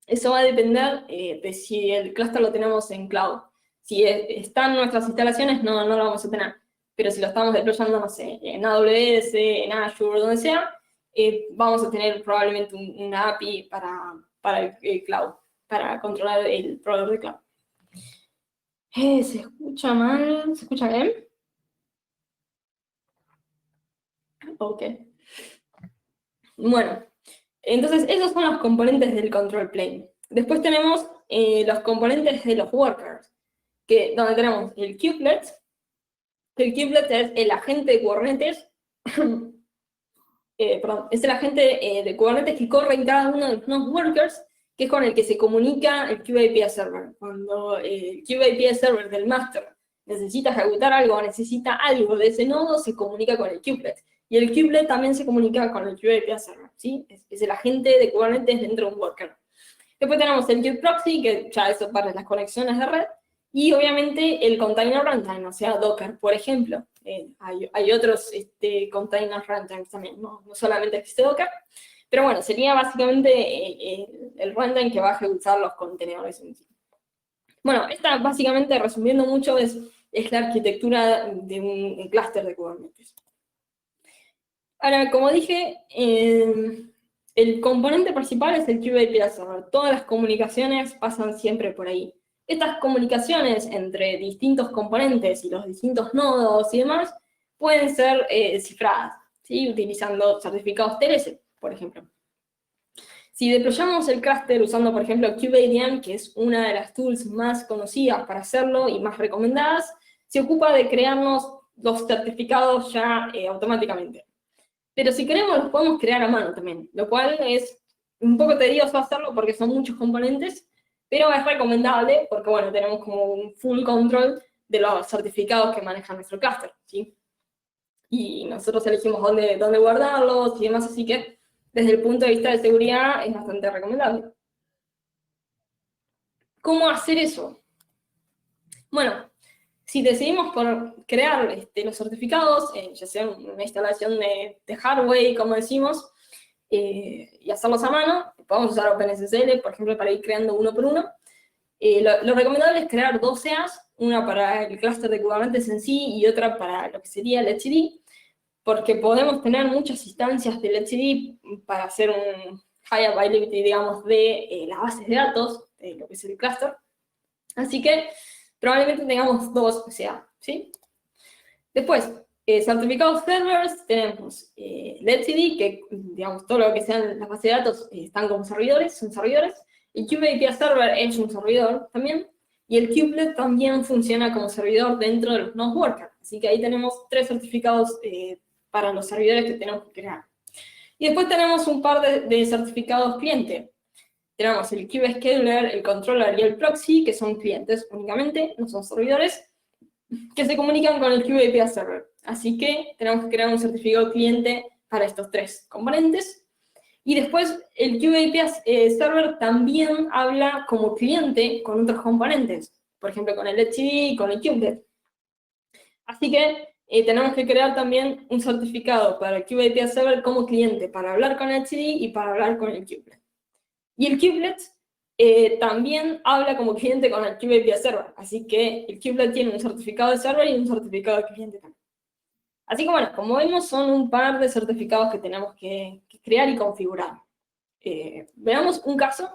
Speaker 2: Eso va a depender de si el cluster lo tenemos en cloud. Si están nuestras instalaciones, no lo vamos a tener. Pero si lo estamos deployando, no sé, en AWS, en Azure, donde sea, vamos a tener probablemente una API para el cloud, para controlar el proveedor de cloud. ¿Se escucha mal? ¿Se escucha bien? Ok. Bueno, entonces esos son los componentes del control plane. Después tenemos los componentes de los workers, donde tenemos el kubelet, que el kubelet es el agente de Kubernetes, es el agente de Kubernetes que corre en cada uno de los workers, que es con el que se comunica el KubeAPI Server. Cuando el KubeAPI Server del master necesita ejecutar algo o necesita algo de ese nodo, se comunica con el kubelet. Y el kubelet también se comunica con el KubeAPI Server, ¿sí? Es el agente de Kubernetes dentro de un worker. Después tenemos el kubeproxy, que ya eso para las conexiones de red, y obviamente el container runtime, o sea, Docker, por ejemplo. Hay otros container runtimes también, no solamente existe Docker, pero bueno, sería básicamente el runtime que va a ejecutar los contenedores en sí. Bueno, esta básicamente, resumiendo mucho, es la arquitectura de un clúster de Kubernetes. Ahora, como dije, el componente principal es el KubeAPI Server. Todas las comunicaciones pasan siempre por ahí. Estas comunicaciones entre distintos componentes y los distintos nodos y demás pueden ser cifradas, ¿sí? Utilizando certificados TLS, por ejemplo. Si deployamos el clúster usando, por ejemplo, KubeADM, que es una de las tools más conocidas para hacerlo y más recomendadas, se ocupa de crearnos los certificados ya automáticamente. Pero si queremos, los podemos crear a mano también, lo cual es un poco tedioso hacerlo porque son muchos componentes, pero es recomendable porque, bueno, tenemos como un full control de los certificados que maneja nuestro clúster, ¿sí? Y nosotros elegimos dónde guardarlos y demás, así que desde el punto de vista de seguridad es bastante recomendable. ¿Cómo hacer eso? Bueno, si decidimos por crear los certificados, ya sea una instalación de hardware, como decimos, y hacerlos a mano, podemos usar OpenSSL, por ejemplo, para ir creando uno por uno. Lo recomendable es crear dos CEAs, una para el clúster de Kubernetes en sí y otra para lo que sería el etcd, porque podemos tener muchas instancias del etcd para hacer un high availability, digamos, de las bases de datos, de lo que es el clúster. Así que probablemente tengamos 2 CA, ¿sí? Después, certificados servers, tenemos etcd, que digamos todo lo que sean las bases de datos están como servidores, son servidores. El kubeAPI Server es un servidor también, y el kubelet también funciona como servidor dentro de los node workers. Así que ahí tenemos 3 certificados para los servidores que tenemos que crear. Y después tenemos un par de certificados cliente. Tenemos el kubescheduler, el controller y el proxy, que son clientes únicamente, no son servidores, que se comunican con el kubeAPI Server. Así que tenemos que crear un certificado cliente para estos 3 componentes. Y después el kubeAPI Server también habla como cliente con otros componentes, por ejemplo con el etcd y con el kubelet. Así que tenemos que crear también un certificado para el kubeAPI Server como cliente, para hablar con el etcd y para hablar con el kubelet. Y el kubelet también habla como cliente con el kubeAPI Server, así que el kubelet tiene un certificado de server y un certificado de cliente también. Así que bueno, como vemos, son un par de certificados que tenemos que crear y configurar. Veamos un caso,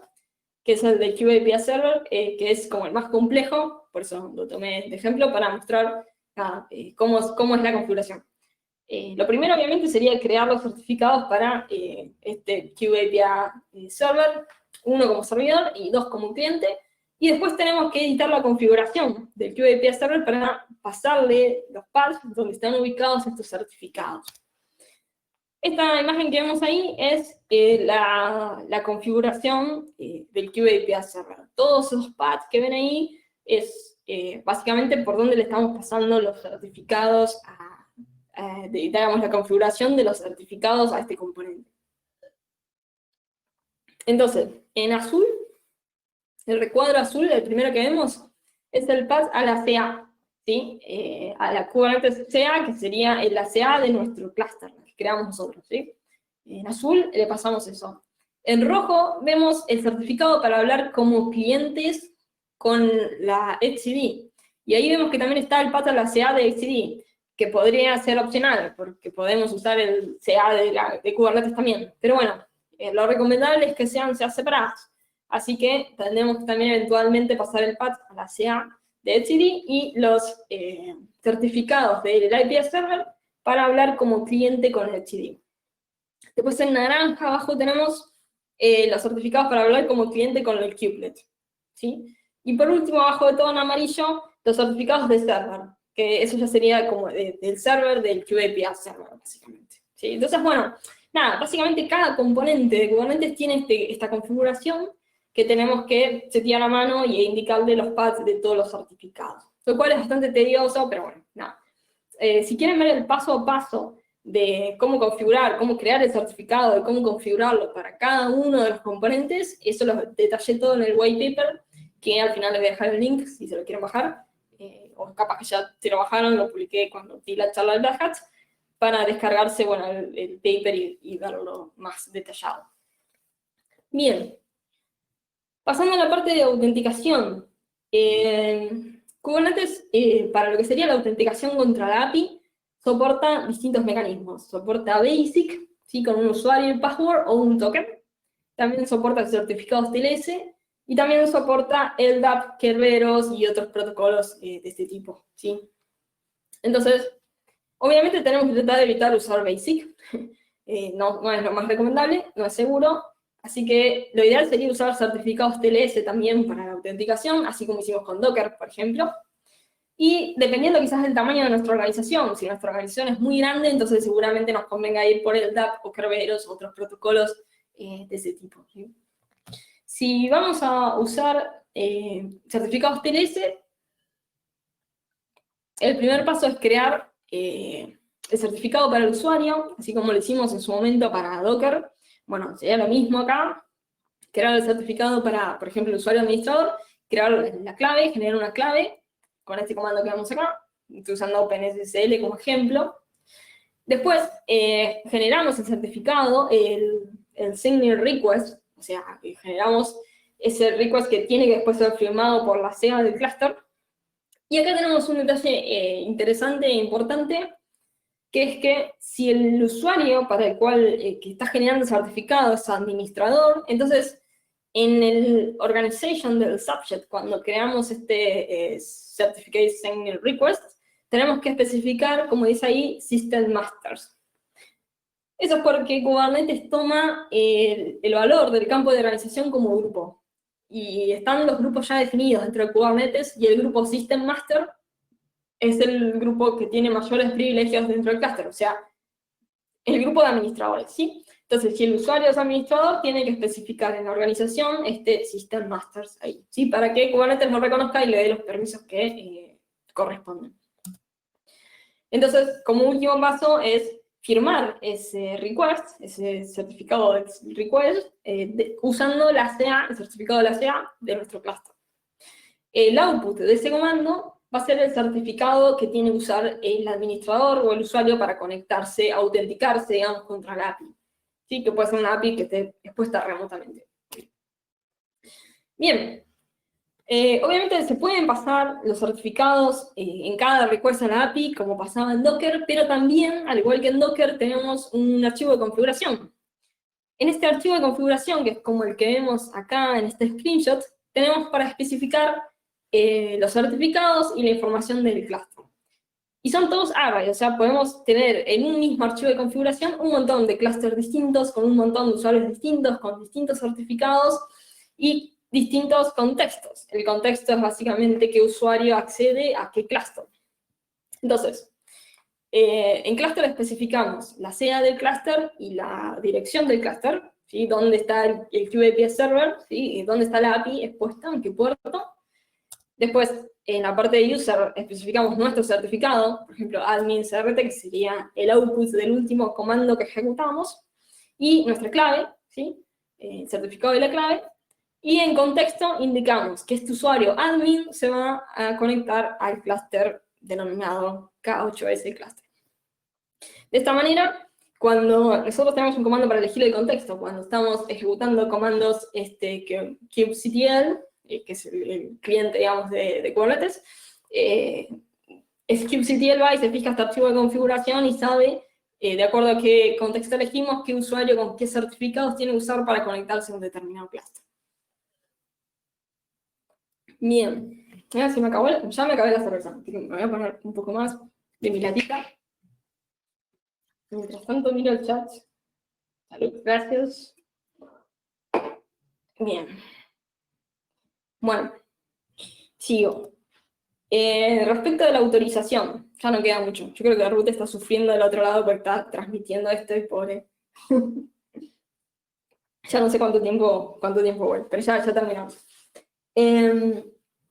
Speaker 2: que es el del kubeAPI Server, que es como el más complejo, por eso lo tomé de ejemplo para mostrar cómo es la configuración. Lo primero, obviamente, sería crear los certificados para este kubeAPI Server, 1 como servidor y 2 como cliente, y después tenemos que editar la configuración del kubeAPI Server para pasarle los paths donde están ubicados estos certificados. Esta imagen que vemos ahí es la configuración del kubeAPI Server. Todos esos paths que ven ahí es básicamente por donde le estamos pasando los certificados digamos, la configuración de los certificados a este componente. Entonces, en azul, el recuadro azul, el primero que vemos, es el path a la CA, ¿sí? A la Kubernetes CA, que sería la CA de nuestro clúster, que creamos nosotros, ¿sí? En azul le pasamos eso. En rojo vemos el certificado para hablar como clientes con la etcd. Y ahí vemos que también está el path a la CA de etcd, que podría ser opcional, porque podemos usar el CA de Kubernetes también. Pero bueno, lo recomendable es que sean CA separadas. Así que tendremos también eventualmente pasar el path a la CA de etcd y los certificados del IPS Server para hablar como cliente con el etcd. Después en naranja abajo tenemos los certificados para hablar como cliente con el kubelet, ¿sí? Y por último, abajo de todo en amarillo, los certificados de server, que eso ya sería como del server del kubeAPI Server, básicamente, ¿sí? Entonces, bueno, nada, básicamente cada componente de Kubernetes tiene esta configuración que tenemos que setear a mano y indicarle los paths de todos los certificados. Lo cual es bastante tedioso, pero bueno, nada. Si quieren ver el paso a paso de cómo configurar, cómo crear el certificado, de cómo configurarlo para cada uno de los componentes, eso lo detallé todo en el white paper, que al final les voy a dejar el link si se lo quieren bajar, o capaz que ya se lo bajaron, lo publiqué cuando di la charla de Black Hat, para descargarse, bueno, el paper y verlo más detallado. Bien. Pasando a la parte de autenticación. Kubernetes, para lo que sería la autenticación contra la API, soporta distintos mecanismos. Soporta BASIC, ¿sí? Con un usuario y password o un token. También soporta certificados TLS. Y también soporta LDAP, Kerberos y otros protocolos de este tipo, ¿sí? Entonces, obviamente tenemos que tratar de evitar usar BASIC. No es lo más recomendable, no es seguro. Así que lo ideal sería usar certificados TLS también para la autenticación, así como hicimos con Docker, por ejemplo. Y dependiendo quizás del tamaño de nuestra organización, si nuestra organización es muy grande, entonces seguramente nos convenga ir por el DAP o Kerberos, otros protocolos de ese tipo, ¿sí? Si vamos a usar certificados TLS, el primer paso es crear el certificado para el usuario, así como lo hicimos en su momento para Docker. Bueno, sería lo mismo acá, crear el certificado para, por ejemplo, el usuario administrador, crear la clave, generar una clave, con este comando que vemos acá, estoy usando OpenSSL como ejemplo. Después, generamos el certificado, el signing request, o sea, generamos ese request que tiene que después ser firmado por la CA del clúster. Y acá tenemos un detalle interesante e importante, que es que si el usuario para el cual que está generando el certificado es administrador, entonces en el organization del subject, cuando creamos este certificate signing request, tenemos que especificar, como dice ahí, system masters. Eso es porque Kubernetes toma el valor del campo de organización como grupo. Y están los grupos ya definidos dentro de Kubernetes, y el grupo System Master es el grupo que tiene mayores privilegios dentro del clúster, o sea, el grupo de administradores, ¿sí? Entonces, si el usuario es administrador, tiene que especificar en la organización este System Masters ahí, ¿sí? Para que Kubernetes lo reconozca y le dé los permisos que corresponden. Entonces, como último paso es firmar ese request, ese certificado de request, usando la CA, el certificado de la CA de nuestro clúster. El output de ese comando va a ser el certificado que tiene que usar el administrador o el usuario para conectarse, autenticarse, digamos, contra la API. ¿Sí? Que puede ser una API que esté expuesta remotamente. Bien. Obviamente se pueden pasar los certificados en cada request a la API, como pasaba en Docker, pero también, al igual que en Docker, tenemos un archivo de configuración. En este archivo de configuración, que es como el que vemos acá en este screenshot, tenemos para especificar los certificados y la información del clúster. Y son todos arrays, o sea, podemos tener en un mismo archivo de configuración un montón de clústeres distintos, con un montón de usuarios distintos, con distintos certificados y distintos contextos. El contexto es básicamente qué usuario accede a qué clúster. Entonces, en clúster especificamos la CA del clúster y la dirección del clúster, ¿sí? Dónde está el QAPS server, ¿sí? Dónde está la API expuesta, en qué puerto. Después, en la parte de user, especificamos nuestro certificado, por ejemplo, admin CRT, que sería el output del último comando que ejecutamos, y nuestra clave, ¿sí? El certificado de la clave. Y en contexto indicamos que este usuario admin se va a conectar al clúster denominado K8S cluster. De esta manera, cuando nosotros tenemos un comando para elegir el contexto, cuando estamos ejecutando comandos kubectl, que es el cliente, digamos, de Kubernetes, kubectl va y se fija este archivo de configuración y sabe, de acuerdo a qué contexto elegimos, qué usuario con qué certificados tiene que usar para conectarse a un determinado clúster. Bien, ya me acabé la cerveza, así que me voy a poner un poco más de mi latita. Mientras tanto miro el chat. Salud, gracias. Bien. Bueno, sigo. Respecto de la autorización, ya no queda mucho. Yo creo que Ruth está sufriendo del otro lado porque está transmitiendo esto y pobre. Ya no sé cuánto tiempo voy, pero ya terminamos.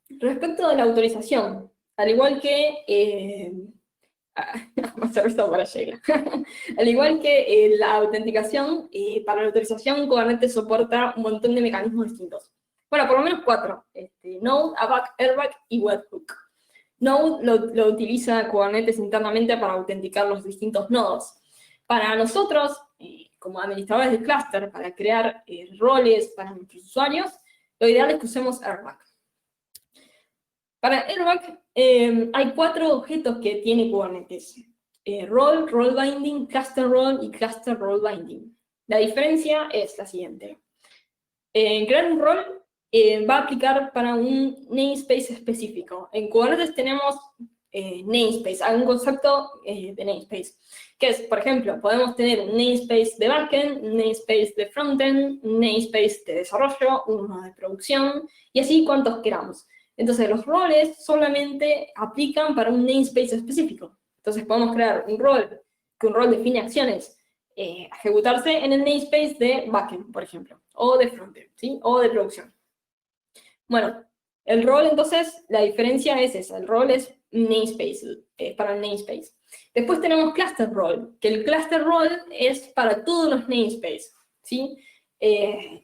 Speaker 2: Respecto de la autorización, al igual que para Sheila. Al igual que la autenticación, para la autorización Kubernetes soporta un montón de mecanismos distintos. Bueno, por lo menos 4. Node, ABAC, Airbag y Webhook. Node lo utiliza Kubernetes internamente para autenticar los distintos nodos. Para nosotros, como administradores del clúster, para crear roles para nuestros usuarios, lo ideal es que usemos Airbag. Para Airbag hay 4 objetos que tiene Kubernetes. Role, Role Binding, Cluster Role y Cluster Role Binding. La diferencia es la siguiente. Crear un role va a aplicar para un namespace específico. En Kubernetes tenemos namespace, hay un concepto de namespace, que es, por ejemplo, podemos tener un namespace de backend, un namespace de frontend, un namespace de desarrollo, uno de producción, y así cuantos queramos. Entonces, los roles solamente aplican para un namespace específico. Entonces, podemos crear un rol, que un rol define acciones a ejecutarse en el namespace de backend, por ejemplo, o de frontend, ¿sí? O de producción. Bueno, el rol, entonces, la diferencia es esa. El rol es namespace, para el namespace. Después tenemos cluster role, que el cluster role es para todos los namespaces, ¿sí?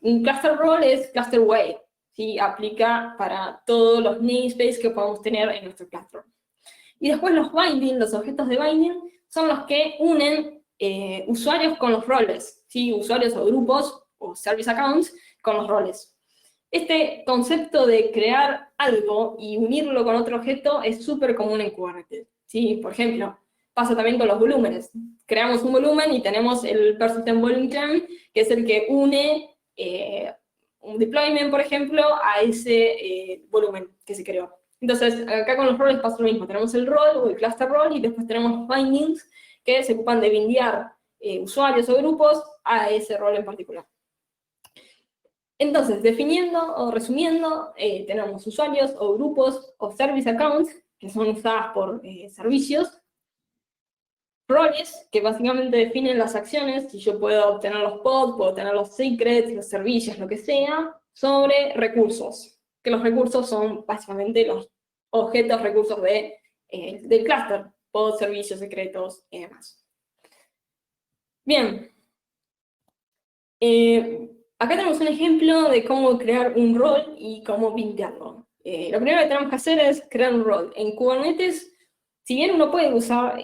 Speaker 2: Un cluster role es cluster way, ¿sí? Aplica para todos los namespaces que podamos tener en nuestro cluster. Y después los binding, los objetos de binding, son los que unen usuarios con los roles, ¿sí? Usuarios o grupos o service accounts con los roles. Este concepto de crear algo y unirlo con otro objeto es súper común en Kubernetes, ¿sí? Por ejemplo, pasa también con los volúmenes. Creamos un volumen y tenemos el persistent volume claim, que es el que une un deployment, por ejemplo, a ese volumen que se creó. Entonces, acá con los roles pasa lo mismo. Tenemos el rol o el cluster role y después tenemos los bindings que se ocupan de bindear usuarios o grupos a ese rol en particular. Entonces, definiendo o resumiendo, tenemos usuarios o grupos o service accounts, que son usadas por servicios, roles, que básicamente definen las acciones, si yo puedo obtener los pods, puedo obtener los secrets, los servicios, lo que sea, sobre recursos, que los recursos son básicamente los objetos, recursos del clúster, pods, servicios, secretos y demás. Bien. Acá tenemos un ejemplo de cómo crear un rol y cómo bindearlo. Lo primero que tenemos que hacer es crear un rol. En Kubernetes, si bien uno puede usar,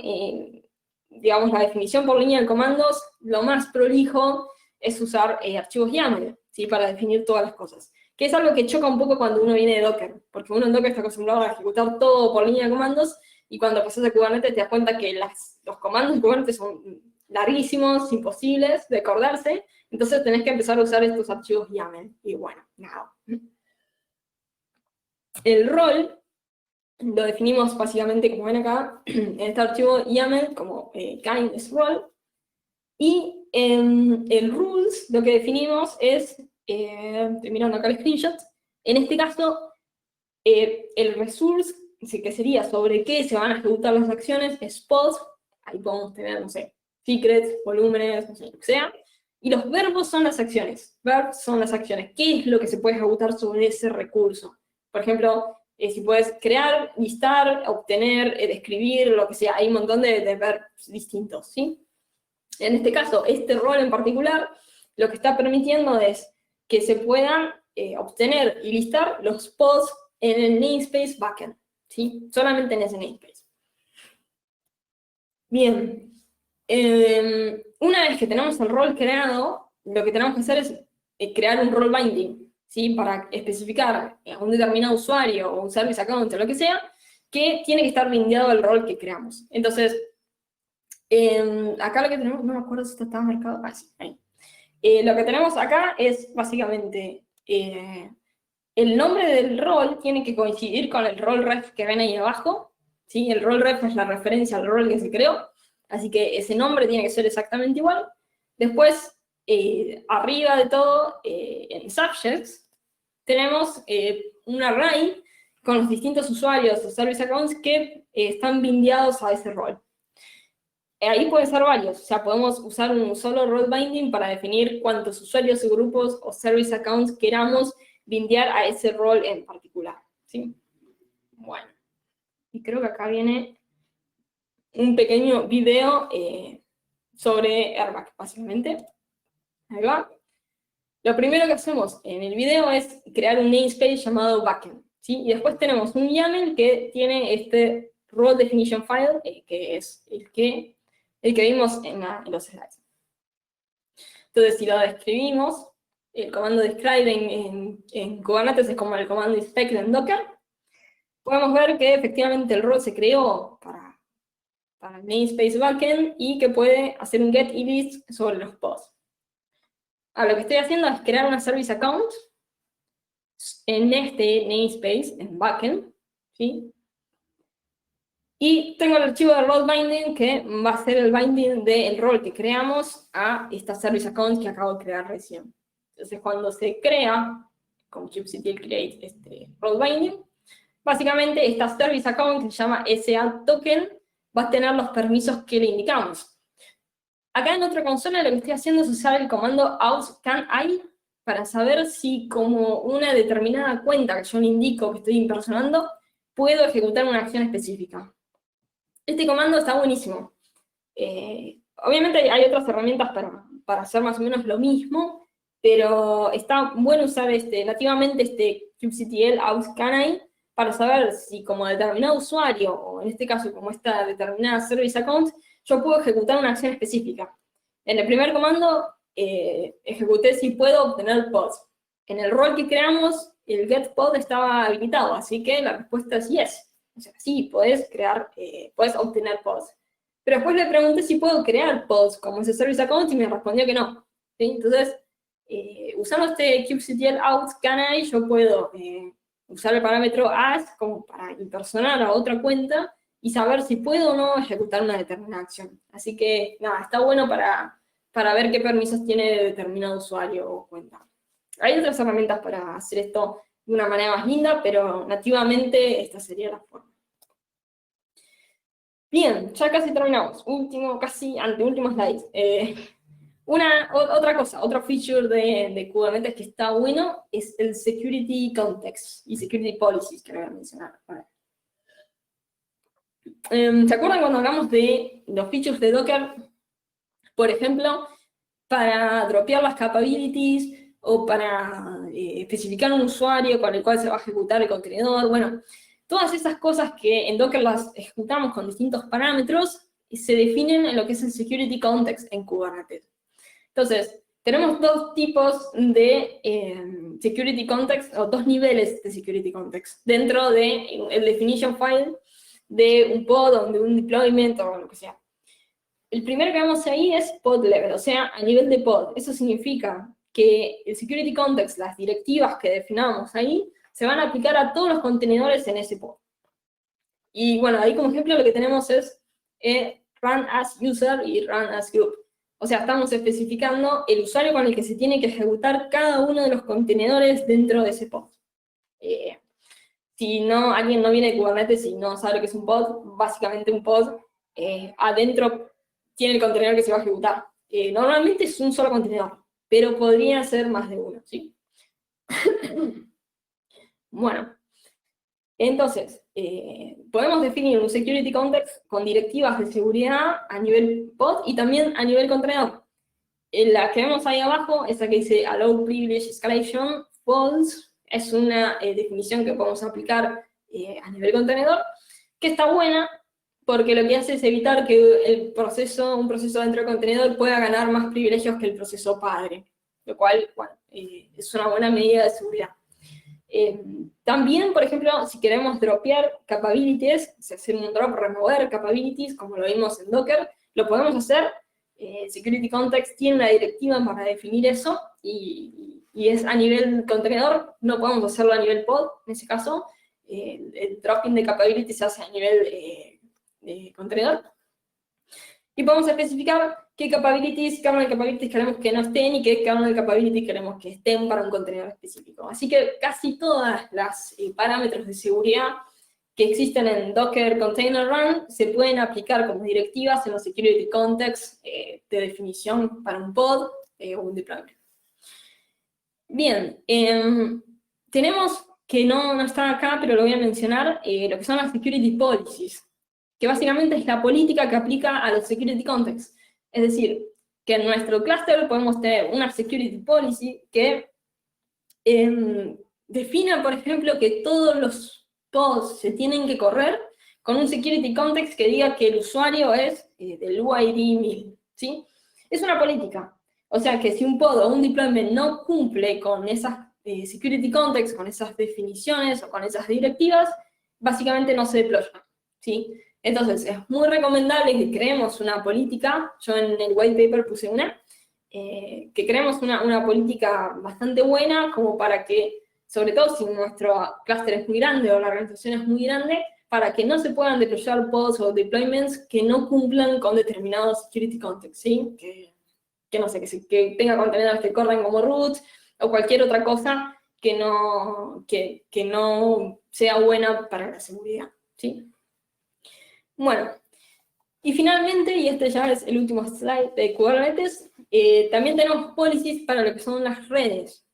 Speaker 2: digamos, la definición por línea de comandos, lo más prolijo es usar archivos YAML, ¿sí? Para definir todas las cosas. Que es algo que choca un poco cuando uno viene de Docker, porque uno en Docker está acostumbrado a ejecutar todo por línea de comandos, y cuando pasas a Kubernetes te das cuenta que los comandos de Kubernetes son larguísimos, imposibles de acordarse, entonces tenés que empezar a usar estos archivos YAML. Y bueno, nada. El rol lo definimos básicamente, como ven acá, en este archivo YAML como kind is role. Y el rules lo que definimos es, estoy mirando acá el screenshot, en este caso el resource, que sería sobre qué se van a ejecutar las acciones, es pods, ahí podemos tener, no sé, secrets, volúmenes, no sé, lo que sea. Y los verbos son las acciones. Verbs son las acciones. ¿Qué es lo que se puede ejecutar sobre ese recurso? Por ejemplo, si puedes crear, listar, obtener, describir, lo que sea. Hay un montón de verbs distintos, ¿sí? En este caso, este rol en particular, lo que está permitiendo es que se puedan obtener y listar los pods en el namespace backend, ¿sí? Solamente en ese namespace. Bien. Una vez que tenemos el rol creado, lo que tenemos que hacer es crear un role binding, ¿sí? Para especificar a un determinado usuario o un service account o lo que sea, que tiene que estar bindeado al rol que creamos. Entonces, acá lo que tenemos, no me acuerdo si esto estaba marcado, sí, ahí. Lo que tenemos acá es básicamente el nombre del rol tiene que coincidir con el role ref que ven ahí abajo, ¿sí? El role ref es la referencia al rol que se creó. Así que ese nombre tiene que ser exactamente igual. Después, arriba de todo, en subjects, tenemos un array con los distintos usuarios o service accounts que están bindeados a ese rol. Ahí pueden ser varios, o sea, podemos usar un solo role binding para definir cuántos usuarios o grupos o service accounts queramos bindear a ese rol en particular, ¿sí? Bueno, y creo que acá viene un pequeño video sobre Airbag, básicamente. Ahí va. Lo primero que hacemos en el video es crear un namespace llamado backend, ¿sí? Y después tenemos un YAML que tiene este role definition file, que es el que vimos en los slides. Entonces, si lo describimos, el comando describe en Kubernetes es como el comando inspect en Docker, podemos ver que efectivamente el role se creó para el namespace backend y que puede hacer un get y list sobre los pods. Lo que estoy haciendo es crear una service account en este namespace, en backend, ¿sí? Y tengo el archivo de role binding que va a ser el binding del rol que creamos a esta service account que acabo de crear recién. Entonces, cuando se crea, con kubectl create este role binding, básicamente esta service account que se llama SA token va a tener los permisos que le indicamos. Acá en otra consola lo que estoy haciendo es usar el comando out_can_i para saber si como una determinada cuenta que yo le indico que estoy impersonando, puedo ejecutar una acción específica. Este comando está buenísimo. Obviamente hay otras herramientas para hacer más o menos lo mismo, pero está bueno usar nativamente este kubectl out_can_i para saber si como determinado usuario, o en este caso como esta determinada service account, yo puedo ejecutar una acción específica. En el primer comando ejecuté si puedo obtener pods. En el rol que creamos, el get pod estaba habilitado, así que la respuesta es yes. O sea, sí, puedes obtener pods. Pero después le pregunté si puedo crear pods como ese service account y me respondió que no. ¿Sí? Entonces, usando este kubectl out canary, yo puedo usar el parámetro as como para impersonar a otra cuenta y saber si puedo o no ejecutar una determinada acción. Así que, nada, está bueno para ver qué permisos tiene determinado usuario o cuenta. Hay otras herramientas para hacer esto de una manera más linda, pero nativamente esta sería la forma. Bien, ya casi terminamos. Casi anteúltimo slide. Otra cosa, otro feature de Kubernetes que está bueno es el Security Context y Security Policies, que lo voy a mencionar. ¿Se acuerdan cuando hablamos de los features de Docker? Por ejemplo, para dropear las capabilities o para especificar un usuario con el cual se va a ejecutar el contenedor. Bueno, todas esas cosas que en Docker las ejecutamos con distintos parámetros se definen en lo que es el Security Context en Kubernetes. Entonces, tenemos dos tipos de Security Context, o dos niveles de Security Context, dentro del definition file de un pod o de un deployment o lo que sea. El primero que vemos ahí es pod level, o sea, a nivel de pod. Eso significa que el security context, las directivas que definamos ahí, se van a aplicar a todos los contenedores en ese pod. Y bueno, ahí como ejemplo lo que tenemos es run as user y run as group. O sea, estamos especificando el usuario con el que se tiene que ejecutar cada uno de los contenedores dentro de ese pod. Si no, alguien no viene de Kubernetes y no sabe lo que es un pod, básicamente un pod adentro tiene el contenedor que se va a ejecutar. Normalmente es un solo contenedor, pero podría ser más de uno, ¿sí? Bueno, entonces, podemos definir un security context con directivas de seguridad a nivel pod y también a nivel contenedor. La que vemos ahí abajo, esa que dice Allow Privilege Escalation False, es una definición que podemos aplicar a nivel contenedor, que está buena, porque lo que hace es evitar que un proceso dentro del contenedor pueda ganar más privilegios que el proceso padre, lo cual, bueno, es una buena medida de seguridad. También, por ejemplo, si queremos dropear capabilities, hacer un drop, remover capabilities, como lo vimos en Docker, lo podemos hacer. Security Context tiene una directiva para definir eso, y es a nivel contenedor, no podemos hacerlo a nivel pod, en ese caso. El dropping de capabilities se hace a nivel contenedor. Y podemos especificar qué kernel capabilities queremos que no estén y qué kernel capabilities queremos que estén para un contenedor específico. Así que casi todas las parámetros de seguridad que existen en Docker Container Run se pueden aplicar como directivas en los security contexts de definición para un pod o un deployment. Bien, tenemos que no está acá, pero lo voy a mencionar, lo que son las security policies, que básicamente es la política que aplica a los security contexts. Es decir, que en nuestro clúster podemos tener una security policy que defina, por ejemplo, que todos los pods se tienen que correr con un security context que diga que el usuario es del UID 1000, ¿sí? Es una política. O sea que si un pod o un deployment no cumple con esas security context, con esas definiciones o con esas directivas, básicamente no se deploya, ¿sí? Entonces, es muy recomendable que creemos una política, yo en el white paper puse una, que creemos una política bastante buena como para que, sobre todo si nuestro clúster es muy grande o la organización es muy grande, para que no se puedan deployar pods o deployments que no cumplan con determinados security context, ¿sí? Que no sé, que tenga contenedores que corren como root o cualquier otra cosa que no sea buena para la seguridad, ¿sí? Bueno, y finalmente, y este ya es el último slide de Kubernetes, también tenemos policies para lo que son las redes.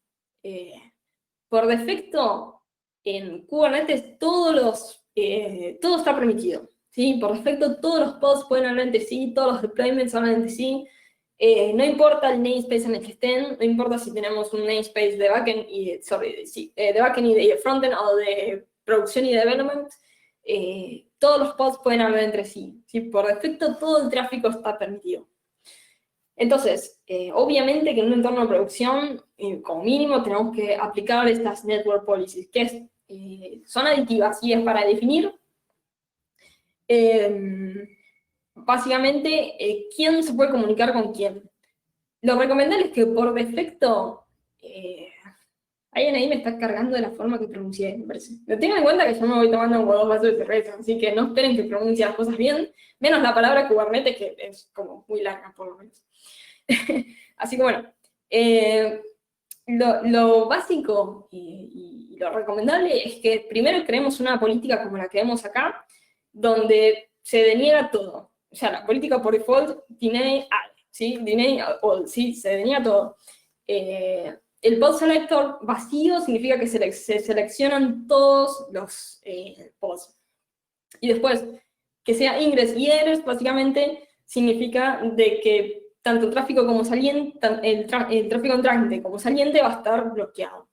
Speaker 2: Por defecto, en Kubernetes todo está permitido, ¿sí? Por defecto todos los pods pueden hablar entre sí, todos los deployments hablan entre sí. No importa el namespace en el que estén, no importa si tenemos un namespace de backend de backend y de frontend o de producción y development, todos los pods pueden hablar entre sí, ¿sí? Por defecto todo el tráfico está permitido. Entonces, obviamente que en un entorno de producción, como mínimo, tenemos que aplicar estas network policies, que son aditivas y es para definir básicamente quién se puede comunicar con quién. Lo recomendable es que por defecto alguien ahí me está cargando de la forma que pronuncié, me parece. Pero tengan en cuenta que yo me voy tomando como 2 vasos de cerveza, así que no esperen que pronuncie las cosas bien, menos la palabra Kubernetes, que es como muy larga, por lo menos. Así que bueno, lo básico y lo recomendable es que primero creemos una política como la que vemos acá, donde se deniega todo. O sea, la política por default deny all, ¿sí? Deny all, ¿sí? Se deniega todo. El pod selector vacío significa que se seleccionan todos los pods. Y después, que sea ingress y egress, básicamente significa de que tanto el tráfico como saliente, el tráfico entrante como saliente va a estar bloqueado.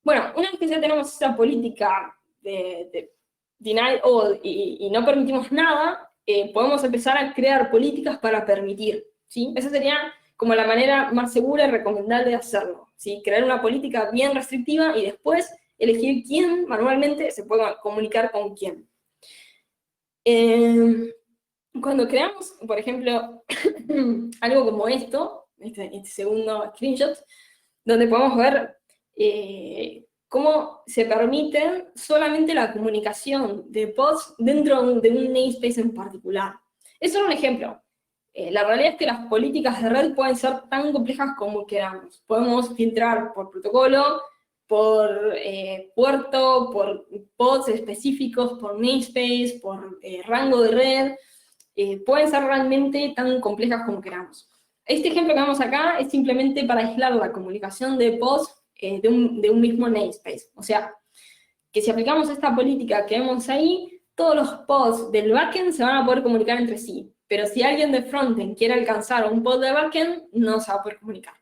Speaker 2: Bueno, una vez que ya tenemos esa política de deny all y no permitimos nada, podemos empezar a crear políticas para permitir, ¿sí? Esa sería como la manera más segura y recomendable de hacerlo, ¿sí? Crear una política bien restrictiva y después elegir quién manualmente se puede comunicar con quién. Cuando creamos, por ejemplo, algo como esto, este segundo screenshot, donde podemos ver cómo se permite solamente la comunicación de pods dentro de un namespace en particular. Es solo un ejemplo. La realidad es que las políticas de red pueden ser tan complejas como queramos. Podemos filtrar por protocolo, por puerto, por pods específicos, por namespace, por rango de red. Pueden ser realmente tan complejas como queramos. Este ejemplo que vemos acá es simplemente para aislar la comunicación de pods de un mismo namespace. O sea, que si aplicamos esta política que vemos ahí, todos los pods del backend se van a poder comunicar entre sí. Pero si alguien de frontend quiere alcanzar un pod de backend, no se va a poder comunicar.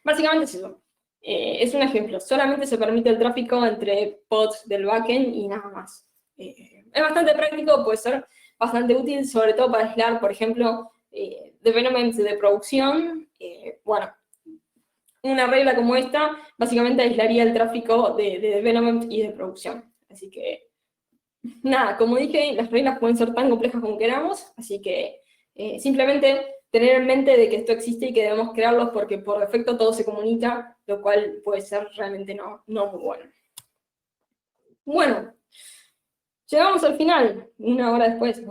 Speaker 2: Básicamente es eso. Es un ejemplo. Solamente se permite el tráfico entre pods del backend y nada más. Es bastante práctico, puede ser bastante útil, sobre todo para aislar, por ejemplo, developments de producción. Bueno, una regla como esta básicamente aislaría el tráfico de development y de producción. Así que, nada, como dije, las reglas pueden ser tan complejas como queramos, así que simplemente tener en mente de que esto existe y que debemos crearlos porque por defecto todo se comunica, lo cual puede ser realmente no muy bueno. Bueno, llegamos al final, 1 hora después.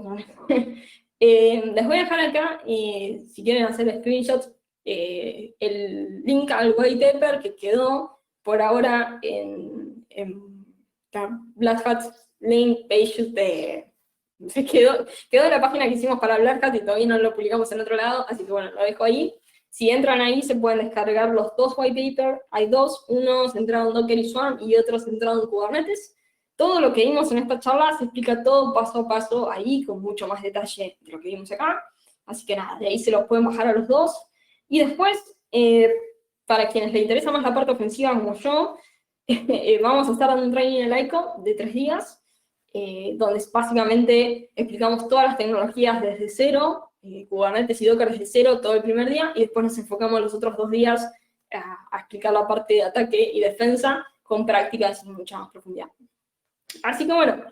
Speaker 2: Les voy a dejar acá, si quieren hacer screenshots, el link al white paper que quedó por ahora en la Black Hat link page quedó en la página que hicimos para Black Hat y todavía no lo publicamos en otro lado, así que bueno, lo dejo ahí. Si entran ahí se pueden descargar los 2 white papers, hay 2, uno centrado en Docker y Swarm y otro centrado en Kubernetes. Todo lo que vimos en esta charla se explica todo paso a paso ahí, con mucho más detalle de lo que vimos acá. Así que nada, de ahí se los pueden bajar a los 2. Y después, para quienes les interesa más la parte ofensiva como yo, vamos a estar dando un training en el ICO de 3 días, donde básicamente explicamos todas las tecnologías desde cero, Kubernetes y Docker desde cero todo el primer día, y después nos enfocamos los otros 2 días a explicar la parte de ataque y defensa con prácticas en mucha más profundidad. Así que bueno,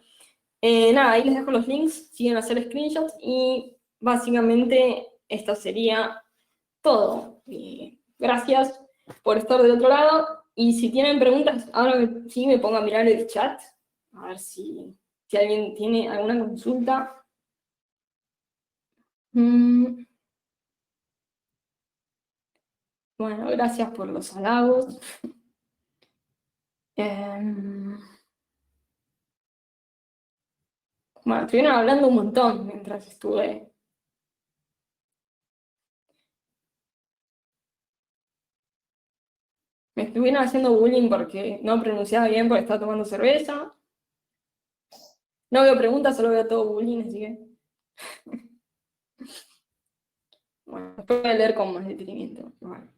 Speaker 2: nada, ahí les dejo los links, siguen a hacer screenshots y básicamente esto sería todo. Gracias por estar del otro lado y si tienen preguntas, ahora sí me pongo a mirar el chat, a ver si alguien tiene alguna consulta. Bueno, gracias por los halagos. Bueno, estuvieron hablando un montón mientras estuve. Me estuvieron haciendo bullying porque no pronunciaba bien porque estaba tomando cerveza. No veo preguntas, solo veo todo bullying, así que... Bueno, después voy a leer con más detenimiento. Bueno.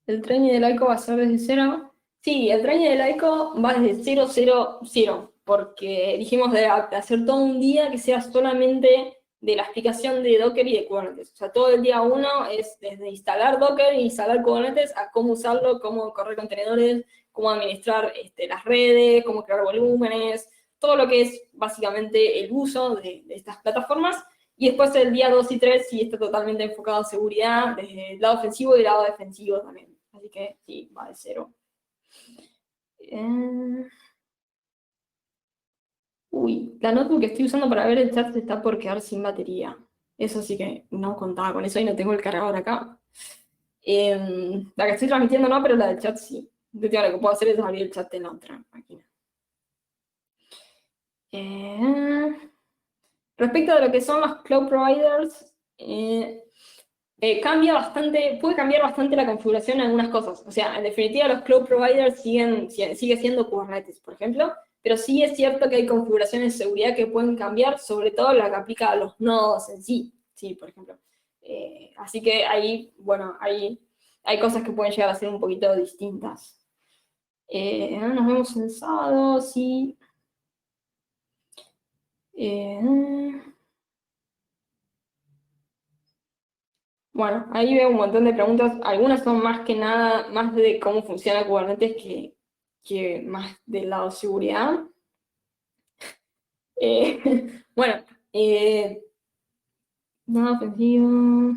Speaker 2: ¿El training del ICO va a ser desde cero? Sí, el training del ICO va desde 0, 0, 0, porque dijimos de hacer todo un día que sea solamente de la explicación de Docker y de Kubernetes. O sea, todo el día 1 es desde instalar Docker e instalar Kubernetes a cómo usarlo, cómo correr contenedores, cómo administrar las redes, cómo crear volúmenes, todo lo que es básicamente el uso de estas plataformas. Y después el día 2 y 3 sí está totalmente enfocado en seguridad, desde el lado ofensivo y el lado defensivo también. Así que sí, va de 0. Uy, la notebook que estoy usando para ver el chat se está por quedar sin batería. Eso sí que no contaba con eso y no tengo el cargador acá. La que estoy transmitiendo no, pero la del chat sí. Entonces, lo que puedo hacer es abrir el chat en la otra máquina. Respecto de lo que son los cloud providers, puede cambiar bastante la configuración en algunas cosas. O sea, en definitiva los cloud providers sigue siendo Kubernetes, por ejemplo, pero sí es cierto que hay configuraciones de seguridad que pueden cambiar, sobre todo la que aplica a los nodos en sí, por ejemplo. Así que ahí, bueno, hay cosas que pueden llegar a ser un poquito distintas. Nos vemos el sábado, sí. Bueno, ahí veo un montón de preguntas. Algunas son más que nada, más de cómo funciona Kubernetes que más del lado de seguridad. Bueno, nada ofensivo.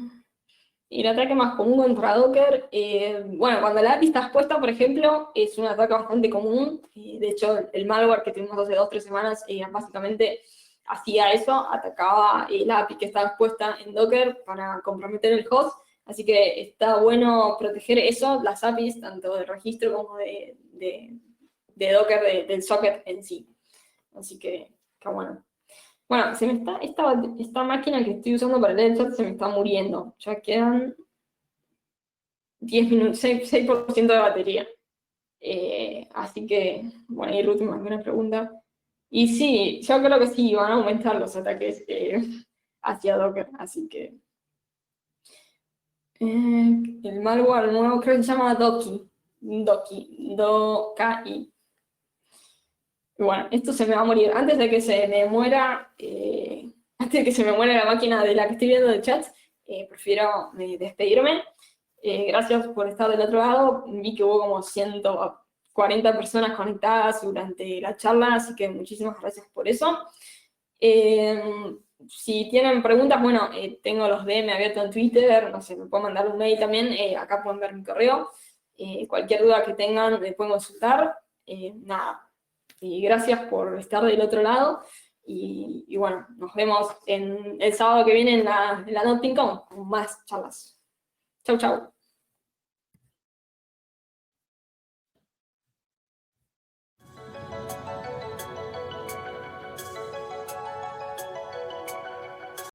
Speaker 2: Y el ataque más común contra Docker, bueno, cuando la API está expuesta, por ejemplo, es un ataque bastante común. De hecho, el malware que tuvimos hace 2 o 3 semanas, básicamente hacía eso, atacaba la API que estaba expuesta en Docker para comprometer el host. Así que está bueno proteger eso, las APIs, tanto de registro como de Docker, del socket en sí. Así que está bueno. Bueno, esta máquina que estoy usando para leer el chat se me está muriendo. Ya quedan 10 minutos, 6% de batería. Así que, bueno, y Ruth me mandó una pregunta. Y sí, yo creo que sí, van a aumentar los ataques hacia Docker, así que... el malware nuevo creo que se llama Doki. Doki. Bueno, esto se me va a morir. Antes de que se me muera, antes de que se me muera la máquina de la que estoy viendo el chat, prefiero despedirme. Gracias por estar del otro lado. Vi que hubo como 140 personas conectadas durante la charla, así que muchísimas gracias por eso. Si tienen preguntas, bueno, tengo los DM abiertos en Twitter, no sé, me pueden mandar un mail también, acá pueden ver mi correo. Cualquier duda que tengan me pueden consultar. Nada. Y gracias por estar del otro lado. Y bueno, nos vemos el sábado que viene en la NotPinCon con más charlas. Chau, chau.